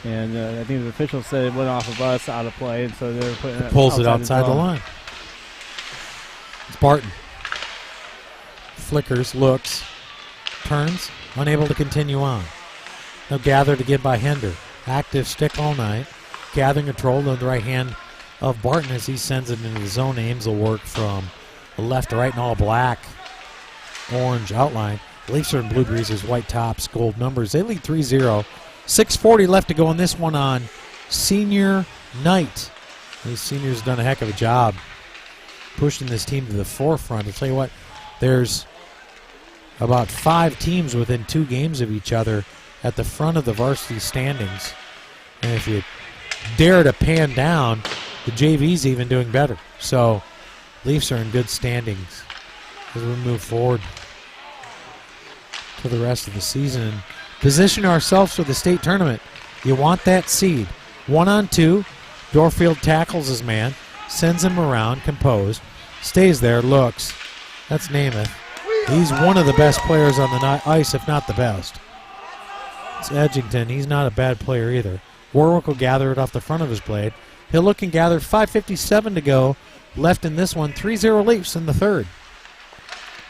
And I think the officials said it went off of us out of play, and so they're putting it Pulls it outside the zone. line. It's Barton. Flickers, looks, turns, unable to continue on. Now gathered again by Hender. Active stick all night. Gathering control to the right hand of Barton as he sends it into the zone. Ames will work from the left to right in all black, orange outline. Leafs are in blue breezes, white tops, gold numbers. They lead 3-0. 6:40 left to go in this one on senior night. These seniors have done a heck of a job pushing this team to the forefront. I'll tell you what, there's about 5 teams within 2 games of each other at the front of the varsity standings. And if you dare to pan down, the JV's even doing better. So Leafs are in good standings as we move forward to the rest of the season and position ourselves for the state tournament. You want that seed. 1-on-2. Dorfield tackles his man, sends him around, composed, stays there, looks. That's Namath. He's one of the best players on the ice, if not the best. It's Edgington. He's not a bad player either. Warwick will gather it off the front of his blade. He'll look and gather. 5:57 to go. Left in this one. 3-0 Leafs in the third.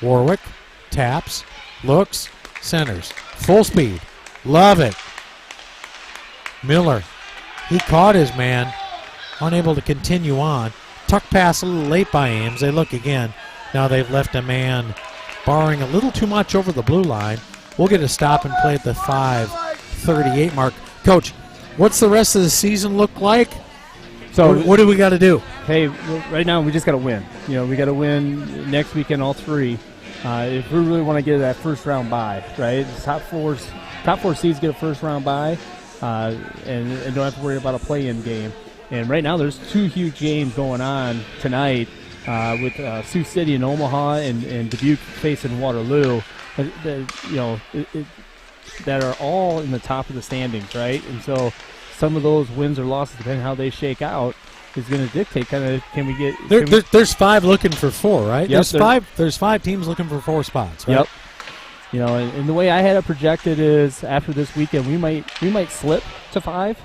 Warwick taps, looks, centers. Full speed. Love it. Miller. He caught his man. Unable to continue on. Tuck pass a little late by Ames. They look again. Now they've left a man barring a little too much over the blue line. We'll get a stop and play at the 5:38 mark. Coach, what's the rest of the season look like? So What do we got to do? Hey, right now we just got to win. You know, we got to win next weekend, all 3. If we really want to get that first round bye, right? The top four seeds get a first round bye, and don't have to worry about a play-in game. And right now, there's 2 huge games going on tonight with Sioux City and Omaha, and Dubuque facing Waterloo. That are all in the top of the standings, right? And so some of those wins or losses, depending on how they shake out, is going to dictate kind of can we get. There's 5 looking for 4, right? Yep, there's 5 teams looking for 4 spots, right? Yep. You know, and the way I had it projected is after this weekend we might slip to 5.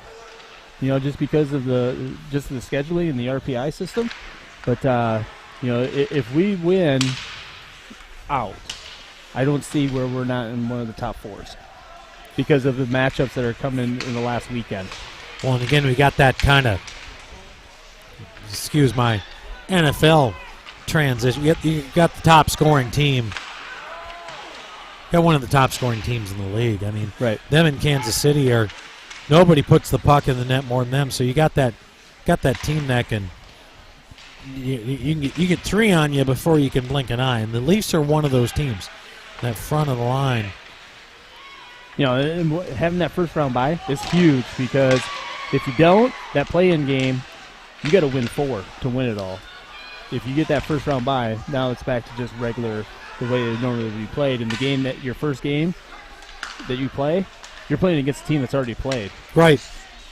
You know, just because of the scheduling and the RPI system. But you know, if we win out, I don't see where we're not in one of the top 4s because of the matchups that are coming in the last weekend. Well, and again, we got that kind of, excuse my NFL transition. You got the top scoring team. Got one of the top scoring teams in the league. I mean, right. Them in Kansas City are, nobody puts the puck in the net more than them. So you got that team that can, you get 3 on you before you can blink an eye. And the Leafs are one of those teams, that front of the line. You know, and having that first round bye is huge because if you don't, that play-in game, you got to win 4 to win it all. If you get that first round bye, now it's back to just regular, the way it normally would be played. In the game that your first game that you play, you're playing against a team that's already played. Right.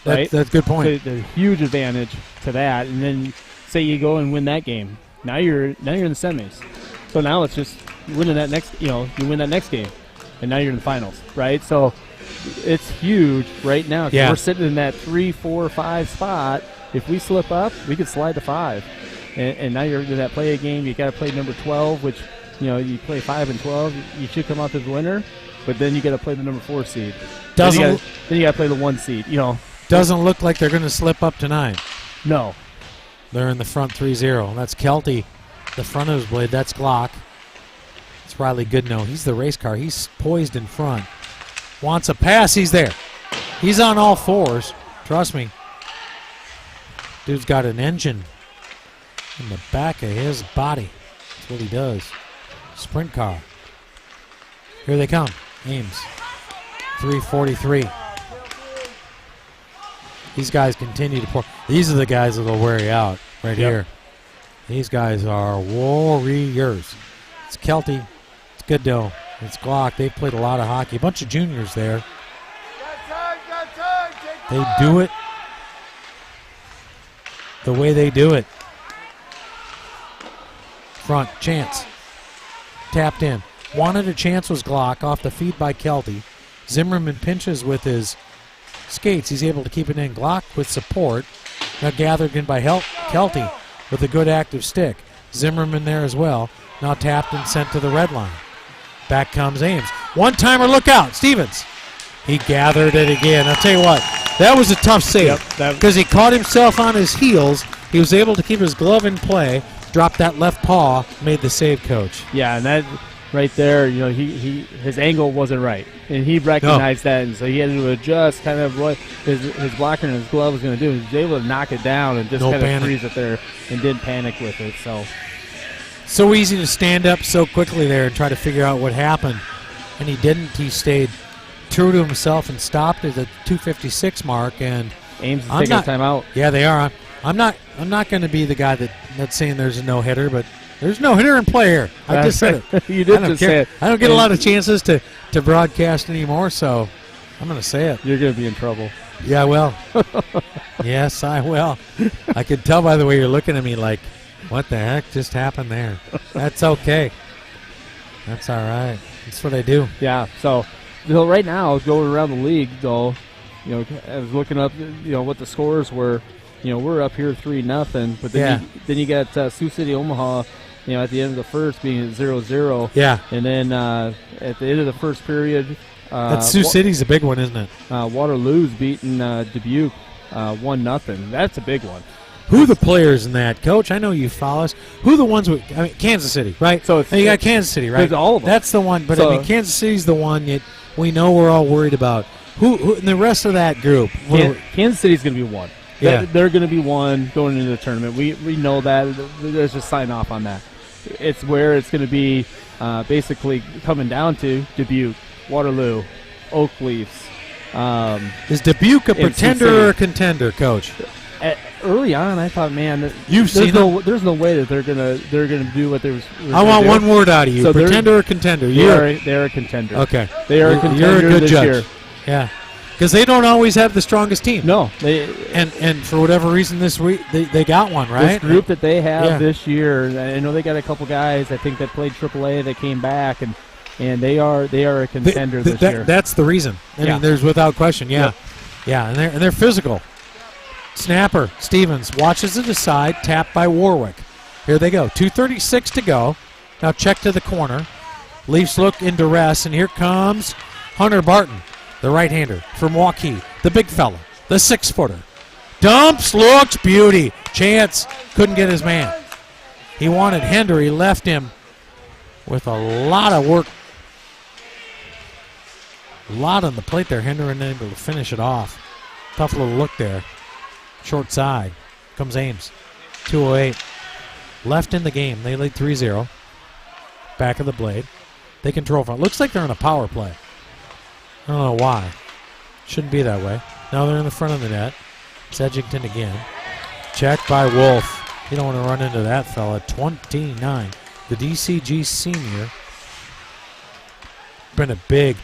Right? That's a good point. So there's a huge advantage to that. And then say you go and win that game. Now you're in the semis. So now it's just winning that next, you win that next game. And now you're in the finals, right? So it's huge right now. Yeah. We're sitting in that 3, 4, 5 spot. If we slip up, we could slide to 5. And now you're in that play a game. You got to play number 12, which, you play 5 and 12. You should come out as the winner. But then you got to play the number 4 seed. Then you got to play the 1 seed. Doesn't look like they're going to slip up tonight. No. They're in the front 3-0. That's Kelty, the front of his blade. That's Glock. It's Riley Goodnow. He's the race car. He's poised in front. Wants a pass. He's there. He's on all 4s. Trust me. Dude's got an engine in the back of his body. That's what he does. Sprint car. Here they come. Ames. 3:43. These guys continue to pour. These are the guys that will wear you out right here. These guys are warriors. It's Kelty. It's Goodnow. It's Glock. They've played a lot of hockey. A bunch of juniors there. They do it the way they do it. Front, chance. Tapped in. wanted a chance was Glock off the feed by Kelty. Zimmerman pinches with his skates. He's able to keep it in. Glock with support. Now gathered in by Kelty with a good active stick. Zimmerman there as well. Now tapped and sent to the red line. Back comes Ames. One-timer, look out. Stevens. He gathered it again. I'll tell you what, that was a tough save because he caught himself on his heels. He was able to keep his glove in play, dropped that left paw, made the save, Coach. Yeah, and that right there, his angle wasn't right, and he recognized that, and so he had to adjust kind of what his blocker and his glove was going to do. He was able to knock it down and just kind of freeze it there and didn't panic with it. So easy to stand up so quickly there and try to figure out what happened, and he didn't. He stayed true to himself and stopped at the 2:56 mark. And Ames is taking a timeout. Yeah, they are. I'm not going to be the guy that's saying there's a no hitter, but there's no hitter in play here. I just said it. You did just say it. I don't get a lot of chances to broadcast anymore, so I'm going to say it. You're going to be in trouble. Yeah, I will. Yes, I will. I can tell by the way you're looking at me like, what the heck just happened there? That's okay. That's all right. That's what I do. Yeah, so right now, going around the league, though, I was looking up, what the scores were. We're up here 3-0, but then you got Sioux City, Omaha, at the end of the first being at 0-0. Yeah. And then at the end of the first period, that Sioux City's a big one, isn't it? Waterloo's beating Dubuque 1-0. That's a big one. Who are the players in that, Coach? I know you follow us. Who are the ones with Kansas City, right? So you got Kansas City, right? All of them. That's the one, but Kansas City's the one that we know we're all worried about. Who in the rest of that group? Kansas City's going to be one. Yeah. They're going to be one going into the tournament. We know that. Let's just sign off on that. It's where it's going to be basically coming down to Dubuque, Waterloo, Oak Leafs. Is Dubuque a pretender or a contender, Coach? Early on, I thought, man, there's no way that they're gonna do what they was. I want one word out of you: so pretender or contender. They're a contender. Okay, they are a contender. You're a good this judge. Year. Yeah, because they don't always have the strongest team. No, and for whatever reason this week they got one, right? This group that they have this year, I know they got a couple guys I think that played AAA that came back and they are a contender this year. That's the reason. I mean, there's without question. Yeah, and they're physical. Snapper, Stevens, watches it aside, tapped by Warwick. Here they go, 2:36 to go. Now check to the corner. Leafs look in duress, and here comes Hunter Barton, the right-hander from Waukee, the big fella, the 6-footer. Dumps, looks, beauty. Chance couldn't get his man. He wanted Henry, left him with a lot of work. A lot on the plate there. Henry unable to finish it off. Tough little look there. Short side. Comes Ames. 2:08. Left in the game. They lead 3-0. Back of the blade. They control front. Looks like they're in a power play. I don't know why. Shouldn't be that way. Now they're in the front of the net. It's Edgington again. Checked by Wolf. You don't want to run into that fella. 29. The DCG senior. Been a big.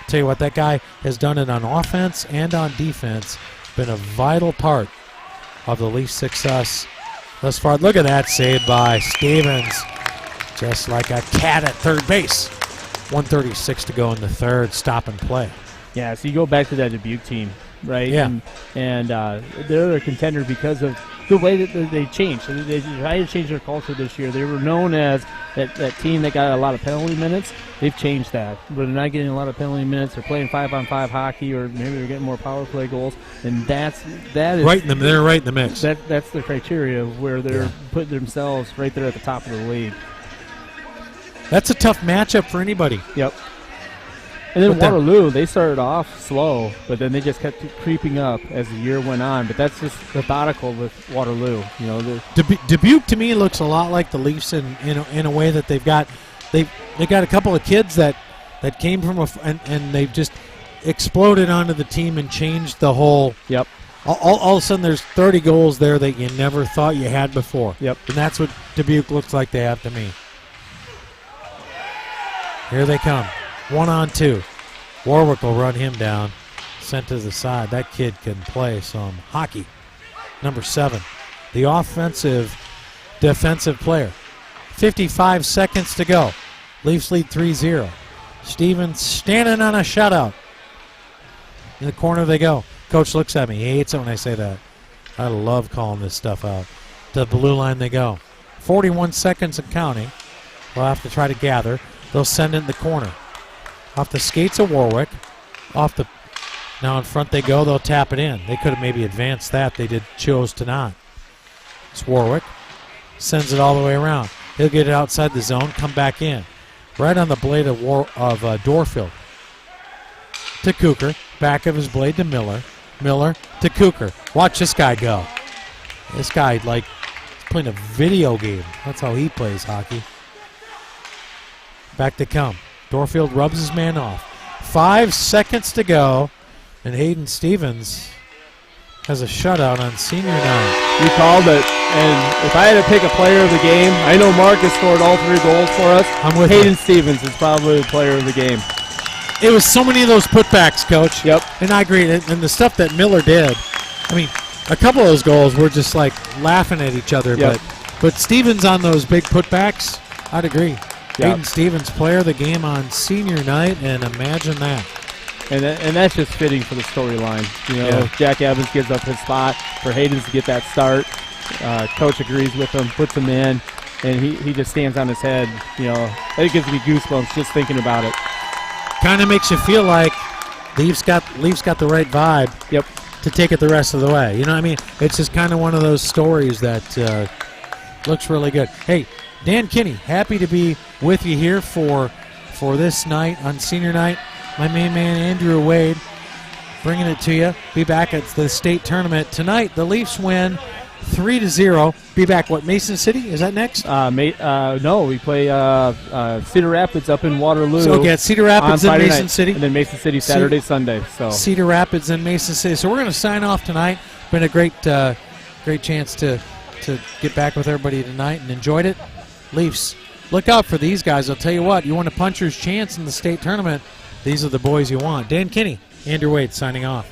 Tell you what, that guy has done it on offense and on defense. Been a vital part of the Leafs' success thus far. Look at that save by Stevens. Just like a cat at third base. 1:36 to go in the third. Stop and play. Yeah, so you go back to that Dubuque team, right? Yeah. And they're a contender because of the way that they changed. They tried to change their culture this year. They were known as that team that got a lot of penalty minutes. They've changed that. But they're not getting a lot of penalty minutes. They're playing 5-on-5 hockey, or maybe they're getting more power play goals. And that is right in the, they're right in the mix. That's the criteria of where they're putting themselves right there at the top of the league. That's a tough matchup for anybody. Yep. And then Waterloo, they started off slow, but then they just kept creeping up as the year went on. But that's just methodical with Waterloo. You know, Dubuque to me looks a lot like the Leafs in a way that they got a couple of kids that came from and they've just exploded onto the team and changed the whole. Yep. All of a sudden, there's 30 goals there that you never thought you had before. Yep. And that's what Dubuque looks like they have to me. Here they come. 1-on-2. Warwick will run him down. Sent to the side. That kid can play some hockey. Number 7. The offensive defensive player. 55 seconds to go. Leafs lead 3-0. Stevens standing on a shutout. In the corner they go. Coach looks at me. He hates it when I say that. I love calling this stuff out. To the blue line they go. 41 seconds and counting. They'll have to try to gather. They'll send it in the corner. Off the skates of Warwick. Now in front they go. They'll tap it in. They could have maybe advanced that. They chose to not. It's Warwick. Sends it all the way around. He'll get it outside the zone. Come back in. Right on the blade of Dorfield. To Cooker. Back of his blade to Miller. Miller to Cooker. Watch this guy go. This guy, like, he's playing a video game. That's how he plays hockey. Back to come. Dorfield rubs his man off. 5 seconds to go, and Hayden Stevens has a shutout on senior night. You called it, and if I had to pick a player of the game, I know Marcus scored all 3 goals for us. I'm with Hayden you. Stevens is probably the player of the game. It was so many of those putbacks, Coach. Yep. And I agree. And the stuff that Miller did, I mean, a couple of those goals were just like laughing at each other. Yep. But Stevens on those big putbacks, I'd agree. Yep. Hayden Stevens, player of the game on senior night, and imagine that. And that's just fitting for the storyline. You know, Yeah. Jack Evans gives up his spot for Hayden to get that start. Coach agrees with him, puts him in, and he just stands on his head. You know, it gives me goosebumps just thinking about it. Kind of makes you feel like Leafs got the right vibe. Yep. To take it the rest of the way. You know what I mean? It's just kind of one of those stories that looks really good. Hey, Dan Kinney, happy to be with you here for this night on senior night. My main man, Andrew Wade, bringing it to you. Be back at the state tournament tonight. The Leafs win 3-0. Be back, Mason City? Is that next? No, we play Cedar Rapids up in Waterloo. So, okay, Cedar Rapids on and Friday Mason night, City. and then Mason City Saturday, Sunday. So Cedar Rapids and Mason City. So we're going to sign off tonight. Been a great chance to get back with everybody tonight and enjoyed it. Leafs, look out for these guys. I'll tell you what, you want a puncher's chance in the state tournament, these are the boys you want. Dan Kinney, Andrew Wade signing off.